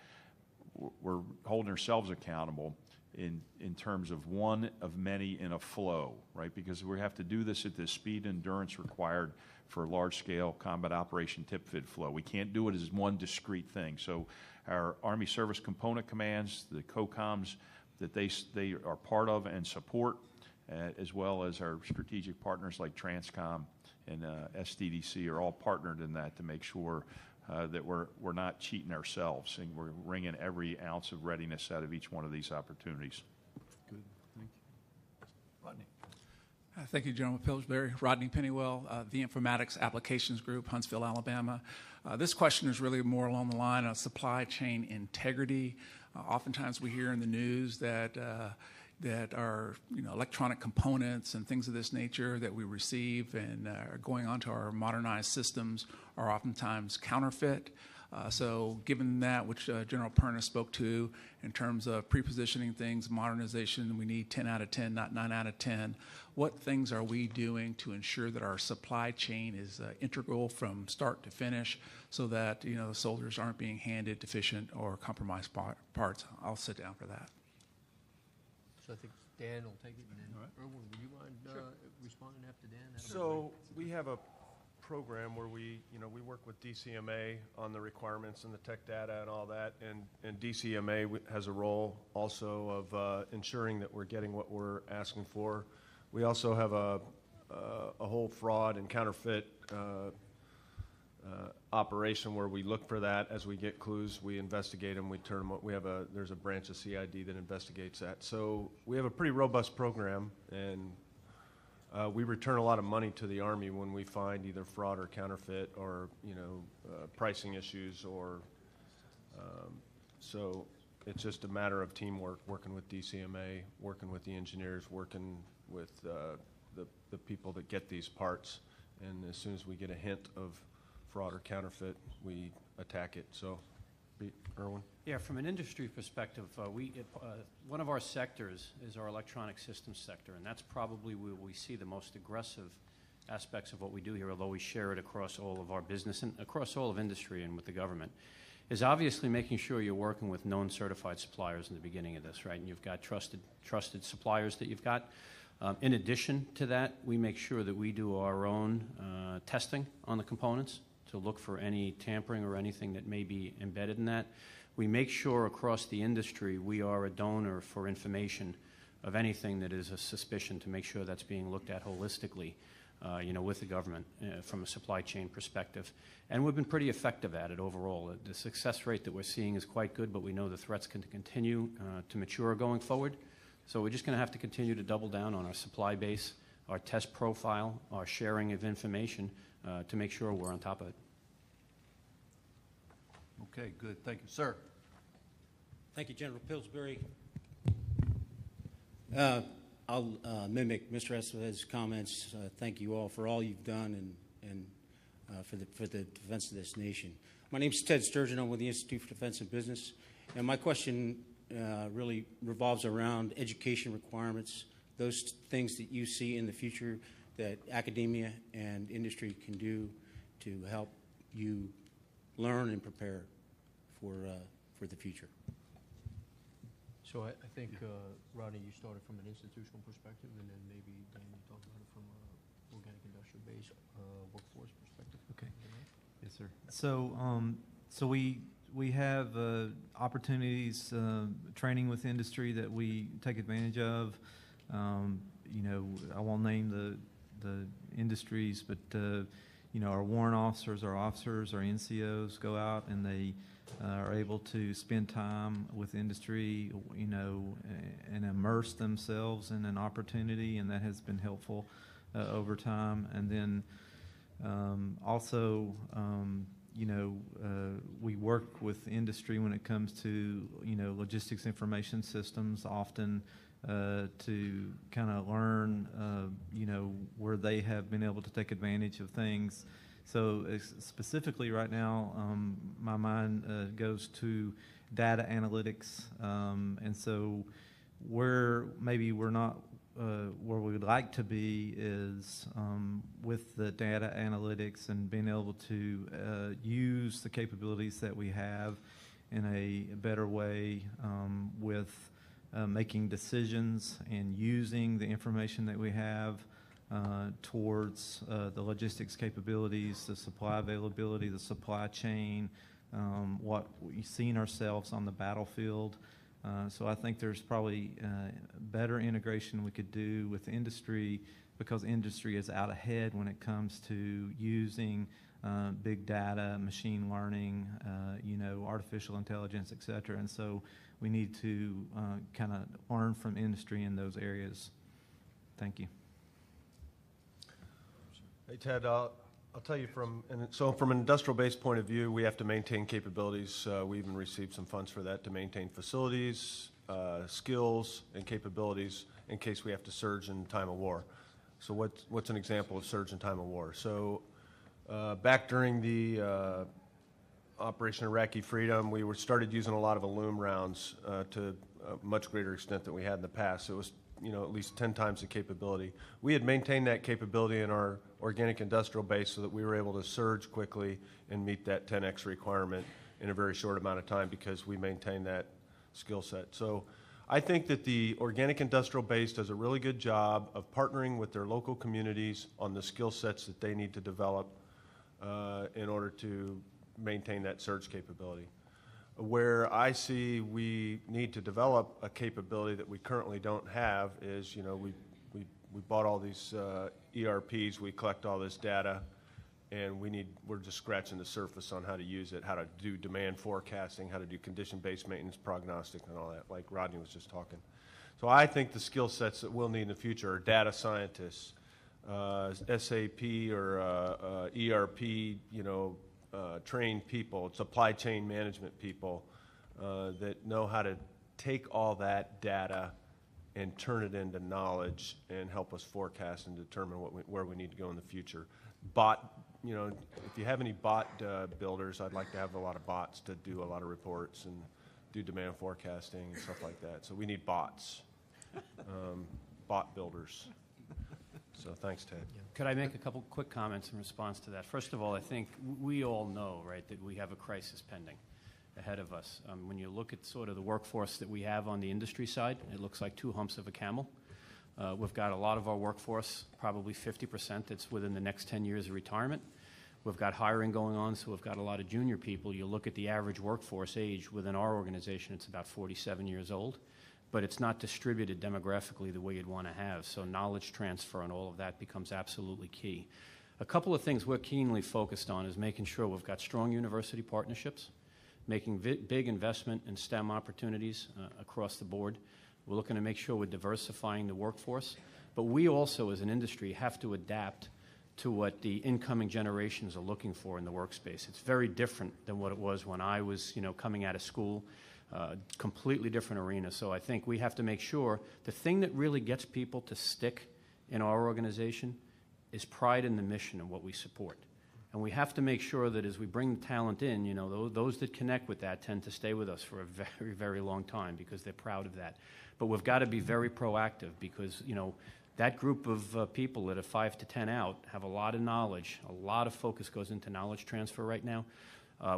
We're holding ourselves accountable in terms of one of many in a flow, right? Because we have to do this at the speed and endurance required for large-scale combat operation tip-fit flow. We can't do it as one discrete thing. So our Army Service Component Commands, the COCOMs that they are part of and support, as well as our strategic partners like Transcom and SDDC are all partnered in that to make sure that we're not cheating ourselves, and we're wringing every ounce of readiness out of each one of these opportunities. Good. Thank you. Rodney. Thank you, General Pillsbury. Rodney Pennywell, the Informatics Applications Group, Huntsville, Alabama. This question is really more along the line of supply chain integrity. Oftentimes we hear in the news that our electronic components and things of this nature that we receive and are going onto our modernized systems are oftentimes counterfeit. So given that, which General Perna spoke to in terms of pre-positioning things, modernization, we need 10 out of 10, not 9 out of 10. What things are we doing to ensure that our supply chain is integral from start to finish so that the soldiers aren't being handed deficient or compromised parts? I'll sit down for that. So I think Dan will take it, and then Erwin, would you mind responding after Dan? So we have a program where we work with DCMA on the requirements and the tech data and all that, and DCMA has a role also of ensuring that we're getting what we're asking for. We also have a whole fraud and counterfeit operation where we look for that. As we get clues, we investigate them, we turn them. There's a branch of CID that investigates that. So we have a pretty robust program, and we return a lot of money to the Army when we find either fraud or counterfeit or pricing issues, or so it's just a matter of teamwork, working with DCMA, working with the engineers, working with the people that get these parts, and as soon as we get a hint of fraud or counterfeit, we attack it. So, Erwin? Yeah, from an industry perspective, one of our sectors is our electronic systems sector, and that's probably where we see the most aggressive aspects of what we do here, although we share it across all of our business and across all of industry and with the government, is obviously making sure you're working with known certified suppliers in the beginning of this, right? And you've got trusted suppliers that you've got. In addition to that, we make sure that we do our own testing on the components to look for any tampering or anything that may be embedded in that. We make sure across the industry we are a donor for information of anything that is a suspicion, to make sure that's being looked at holistically, with the government from a supply chain perspective. And we've been pretty effective at it overall. The success rate that we're seeing is quite good, but we know the threats can continue to mature going forward. So we're just going to have to continue to double down on our supply base, our test profile, our sharing of information to make sure we're on top of it. Okay, good. Thank you. Sir. Thank you, General Pillsbury. I'll mimic Mr. Estevez's comments. Thank you all for all you've done and for the defense of this nation. My name is Ted Sturgeon. I'm with the Institute for Defense and Business. And my question really revolves around education requirements, those things that you see in the future that academia and industry can do to help you learn and prepare for the future. So I think, Rodney, you started from an institutional perspective, and then maybe Dan, you talked about it from an organic industrial base workforce perspective. Okay. Yes, sir. So we have opportunities, training with industry that we take advantage of. I won't name the industries, but our warrant officers, our NCOs go out and they are able to spend time with industry, and immerse themselves in an opportunity, and that has been helpful over time. And then also, we work with industry when it comes to, logistics information systems, often to kind of learn, where they have been able to take advantage of things. So specifically right now, my mind goes to data analytics, and so where maybe we're not where we'd like to be is with the data analytics and being able to use the capabilities that we have in a better way with making decisions and using the information that we have towards the logistics capabilities, the supply availability, the supply chain, what we've seen ourselves on the battlefield. So I think there's probably better integration we could do with industry, because industry is out ahead when it comes to using big data, machine learning, artificial intelligence, et cetera. And so we need to kind of learn from industry in those areas. Thank you. Hey, Ted, I'll tell you from an industrial-based point of view, we have to maintain capabilities. We even received some funds for that to maintain facilities, skills, and capabilities in case we have to surge in time of war. So what's an example of surge in time of war? So back during the Operation Iraqi Freedom, we started using a lot of aluminum rounds to a much greater extent than we had in the past. So it was at least 10 times the capability. We had maintained that capability in our organic industrial base so that we were able to surge quickly and meet that 10x requirement in a very short amount of time because we maintained that skill set. So I think that the organic industrial base does a really good job of partnering with their local communities on the skill sets that they need to develop in order to maintain that surge capability. Where I see we need to develop a capability that we currently don't have is, we bought all these ERPs, we collect all this data, and we're just scratching the surface on how to use it, how to do demand forecasting, how to do condition-based maintenance, prognostic, and all that, like Rodney was just talking. So I think the skill sets that we'll need in the future are data scientists, SAP or ERP, trained people, supply chain management people that know how to take all that data and turn it into knowledge and help us forecast and determine where we need to go in the future. If you have any bot builders, I'd like to have a lot of bots to do a lot of reports and do demand forecasting and stuff like that. So we need bots, bot builders. So thanks, Ted. Could I make a couple quick comments in response to that? First of all, I think we all know, right, that we have a crisis pending ahead of us. When you look at sort of the workforce that we have on the industry side, it looks like two humps of a camel. We've got a lot of our workforce, probably 50%, that's within the next 10 years of retirement. We've got hiring going on, so we've got a lot of junior people. You look at the average workforce age within our organization, it's about 47 years old. But it's not distributed demographically the way you'd want to have. So knowledge transfer and all of that becomes absolutely key. A couple of things we're keenly focused on is making sure we've got strong university partnerships, making big investment in STEM opportunities across the board. We're looking to make sure we're diversifying the workforce. But we also, as an industry, have to adapt to what the incoming generations are looking for in the workspace. It's very different than what it was when I was, coming out of school. Completely different arena. So I think we have to make sure the thing that really gets people to stick in our organization is pride in the mission and what we support. And we have to make sure that as we bring the talent in, those that connect with that tend to stay with us for a very, very long time because they're proud of that. But we've got to be very proactive because, that group of people that are 5 to 10 out have a lot of knowledge. A lot of focus goes into knowledge transfer right now.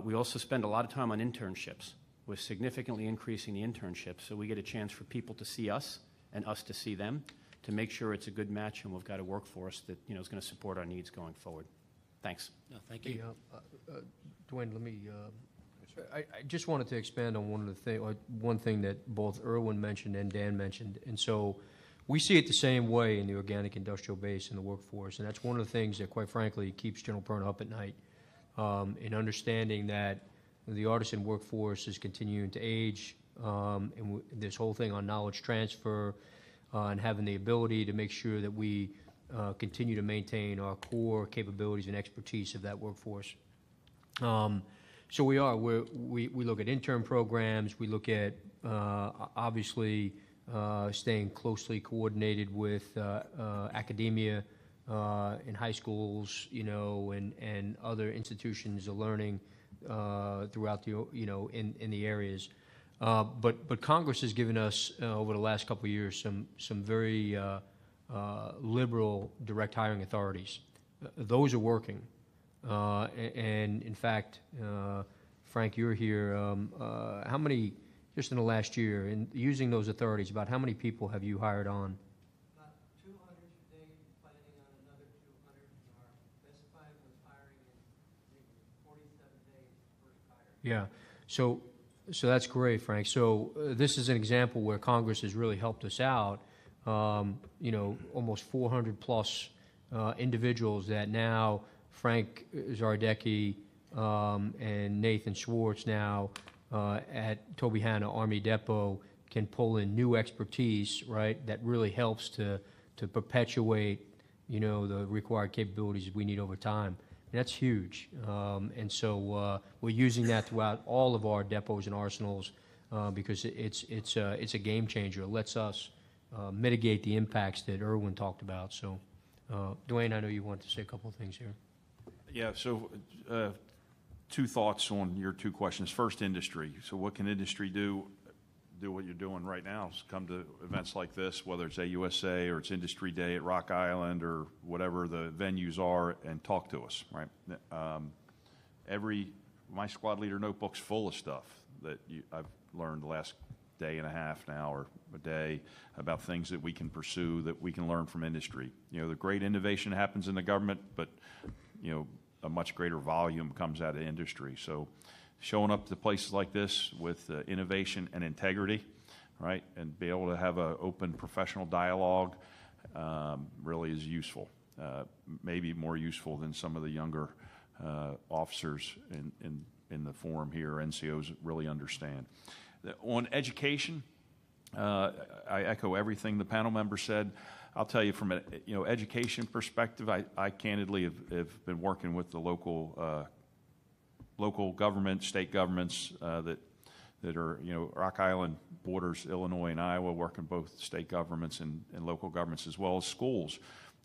We also spend a lot of time on internships. We're significantly increasing the internships, so we get a chance for people to see us and us to see them to make sure it's a good match and we've got a workforce that is going to support our needs going forward. Thanks. No, thank you. Dwayne, let me. I just wanted to expand on one thing that both Irwin mentioned and Dan mentioned, and so we see it the same way in the organic industrial base and the workforce, and that's one of the things that, quite frankly, keeps General Perna up at night, in understanding that the artisan workforce is continuing to age, and this whole thing on knowledge transfer and having the ability to make sure that we continue to maintain our core capabilities and expertise of that workforce. So we look at intern programs. We look at obviously staying closely coordinated with academia in high schools, and other institutions of learning throughout the in the areas, but Congress has given us over the last couple of years some very liberal direct hiring authorities. Those are working, and in fact, Frank, you're here. How many just in the last year in using those authorities? About how many people have you hired on? About 200 today, planning on another 200. Our best plan was hiring in 47 days first hire. Yeah, so that's great, Frank. So this is an example where Congress has really helped us out. Almost 400 plus individuals that now Frank Zardecki and Nathan Schwartz now at Toby Hanna Army Depot can pull in new expertise, right? That really helps to perpetuate, the required capabilities we need over time. And that's huge. And so we're using that throughout all of our depots and arsenals because it's a game changer. It lets us mitigate the impacts that Irwin talked about. So, Dwayne, I know you wanted to say a couple of things here. Yeah, so two thoughts on your two questions. First, industry. So what can industry do what you're doing right now is come to events like this, whether it's AUSA or it's Industry Day at Rock Island or whatever the venues are, and talk to us, right? My squad leader notebook's full of stuff that I've learned the last day and a half now or a day about things that we can pursue, that we can learn from industry. The great innovation happens in the government, but a much greater volume comes out of industry. So showing up to places like this with innovation and integrity, right, and be able to have an open professional dialogue really is useful, maybe more useful than some of the younger officers in the forum here, NCOs really understand. On education, I echo everything the panel member said. I'll tell you from an education perspective, I candidly have been working with the local government, state governments that are, Rock Island borders Illinois and Iowa, working both state governments and local governments as well as schools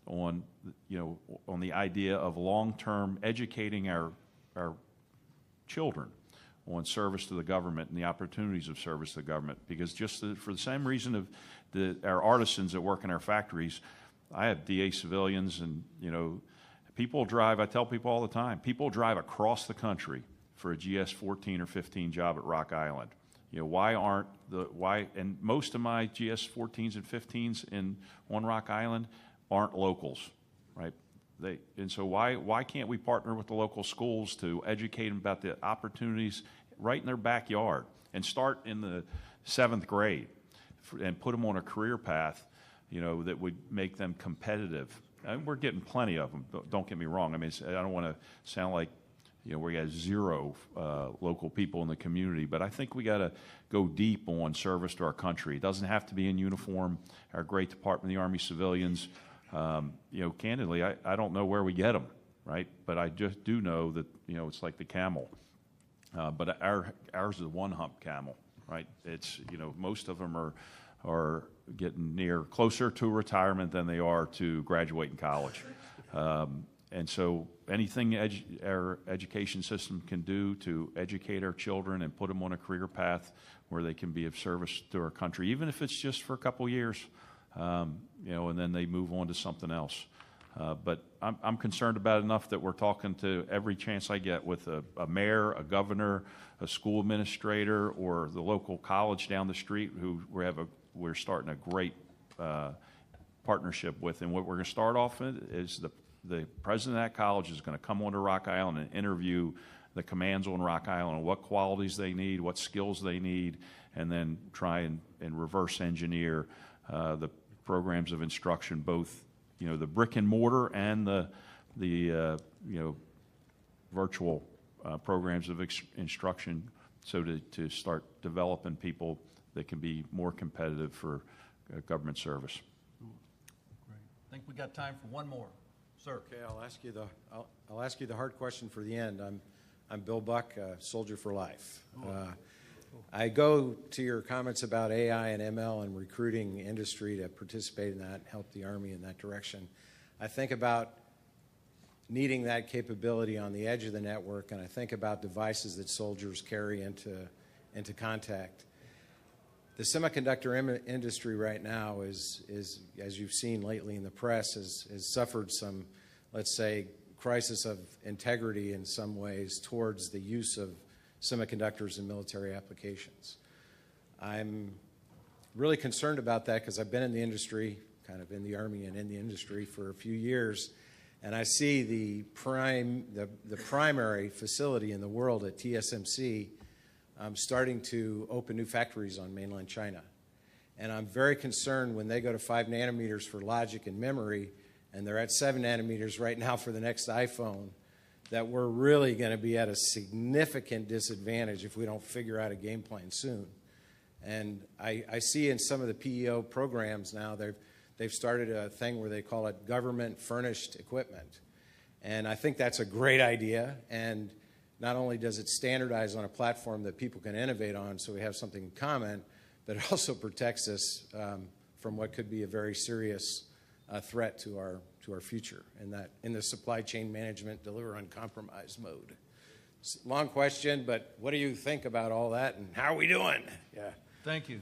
on the idea of long-term educating our children on service to the government and the opportunities of service to the government. Because just for the same reason of our artisans that work in our factories, I have DA civilians and, people drive, I tell people all the time, people drive across the country for a GS 14 or 15 job at Rock Island. And most of my GS 14s and 15s on Rock Island aren't locals, right? And so why can't we partner with the local schools to educate them about the opportunities right in their backyard and start in the 7th grade and put them on a career path, that would make them competitive. And we're getting plenty of them, don't get me wrong. I mean, I don't want to sound like, we got zero local people in the community, but I think we got to go deep on service to our country. It doesn't have to be in uniform. Our great Department of the Army civilians, candidly, I don't know where we get them, right? But I just do know that, it's like the camel. But ours is a one-hump camel, right? It's, most of them are getting closer to retirement than they are to graduating college. And so anything our education system can do to educate our children and put them on a career path where they can be of service to our country, even if it's just for a couple years, and then they move on to something else. But I'm concerned about it enough that we're talking to every chance I get with a mayor, a governor, a school administrator, or the local college down the street who we're starting a great partnership with. And what we're going to start off with is the president of that college is going to come onto Rock Island and interview the commands on Rock Island on what qualities they need, what skills they need, and then try and reverse engineer the programs of instruction, both the brick and mortar and the virtual programs of instruction, so to start developing people that can be more competitive for government service. Great. I think we got time for one more. Sir. Okay, I'll ask you the hard question for the end. I'm Bill Buck, Soldier for Life. I go to your comments about AI and ML and recruiting industry to participate in that and help the Army in that direction. I think about needing that capability on the edge of the network, and I think about devices that soldiers carry into contact. The semiconductor industry right now is, as you've seen lately in the press, has suffered some, let's say, crisis of integrity in some ways towards the use of semiconductors in military applications. I'm really concerned about that because I've been in the industry, kind of in the Army and in the industry for a few years, and I see the primary facility in the world at TSMC starting to open new factories on mainland China. And I'm very concerned when they go to 5 nanometers for logic and memory, and they're at 7 nanometers right now for the next iPhone, that we're really going to be at a significant disadvantage if we don't figure out a game plan soon. And I see in some of the PEO programs now, they've started a thing where they call it government-furnished equipment. And I think that's a great idea. And not only does it standardize on a platform that people can innovate on so we have something in common, but it also protects us from what could be a very serious threat to our future in the supply chain management deliver uncompromised mode. Long question, but what do you think about all that and how are we doing? Yeah. Thank you.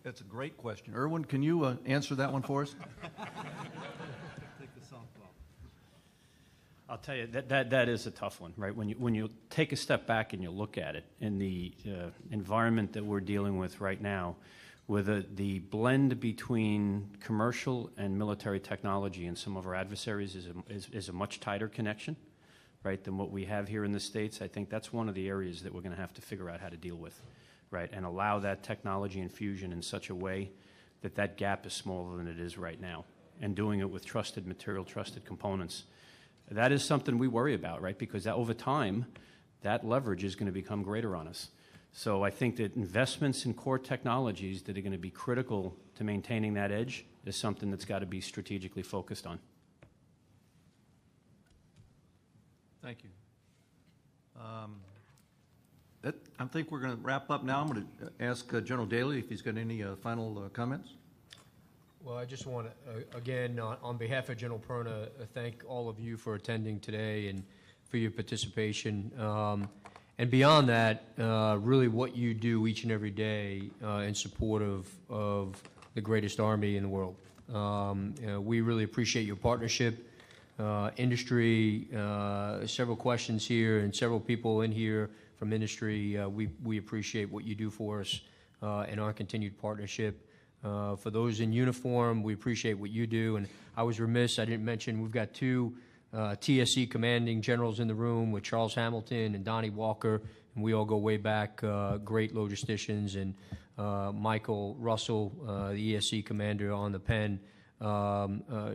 That's a great question. Erwin, can you answer that one for us? Take the softball. I'll tell you, that is a tough one, right? When you take a step back and you look at it in the environment that we're dealing with right now, with the blend between commercial and military technology and some of our adversaries is a much tighter connection, right, than what we have here in the States, I think that's one of the areas that we're going to have to figure out how to deal with, right, and allow that technology infusion in such a way that that gap is smaller than it is right now, and doing it with trusted material, trusted components. That is something we worry about, right, because over time, that leverage is going to become greater on us. So I think that investments in core technologies that are going to be critical to maintaining that edge is something that's got to be strategically focused on. Thank you. I think we're going to wrap up now. I'm going to ask General Daly if he's got any final comments. Well, I just want to, again, on behalf of General Perna, thank all of you for attending today and for your participation. And beyond that, really what you do each and every day in support of the greatest Army in the world. We really appreciate your partnership. Industry, several questions here and several people in here from industry. We appreciate what you do for us and our continued partnership. For those in uniform, we appreciate what you do. And I was remiss, I didn't mention, we've got two TSC commanding generals in the room with Charles Hamilton and Donnie Walker, and we all go way back, great logisticians, and Michael Russell, the ESC commander on the pen.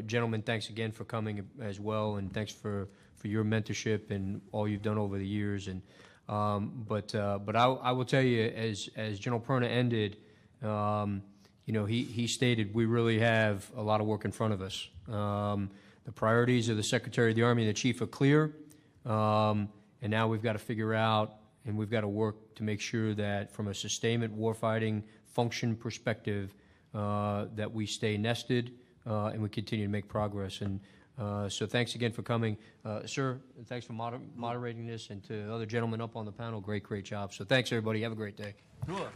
Gentlemen, thanks again for coming as well, and thanks for your mentorship and all you've done over the years. And but I will tell you, as General Perna ended, you know, he stated we really have a lot of work in front of us. The priorities of the Secretary of the Army and the Chief are clear, and now we've got to figure out and we've got to work to make sure that from a sustainment warfighting function perspective that we stay nested and we continue to make progress. And so thanks again for coming. Sir, thanks for moderating this, and to the other gentlemen up on the panel, great job. So thanks, everybody. Have a great day. Sure.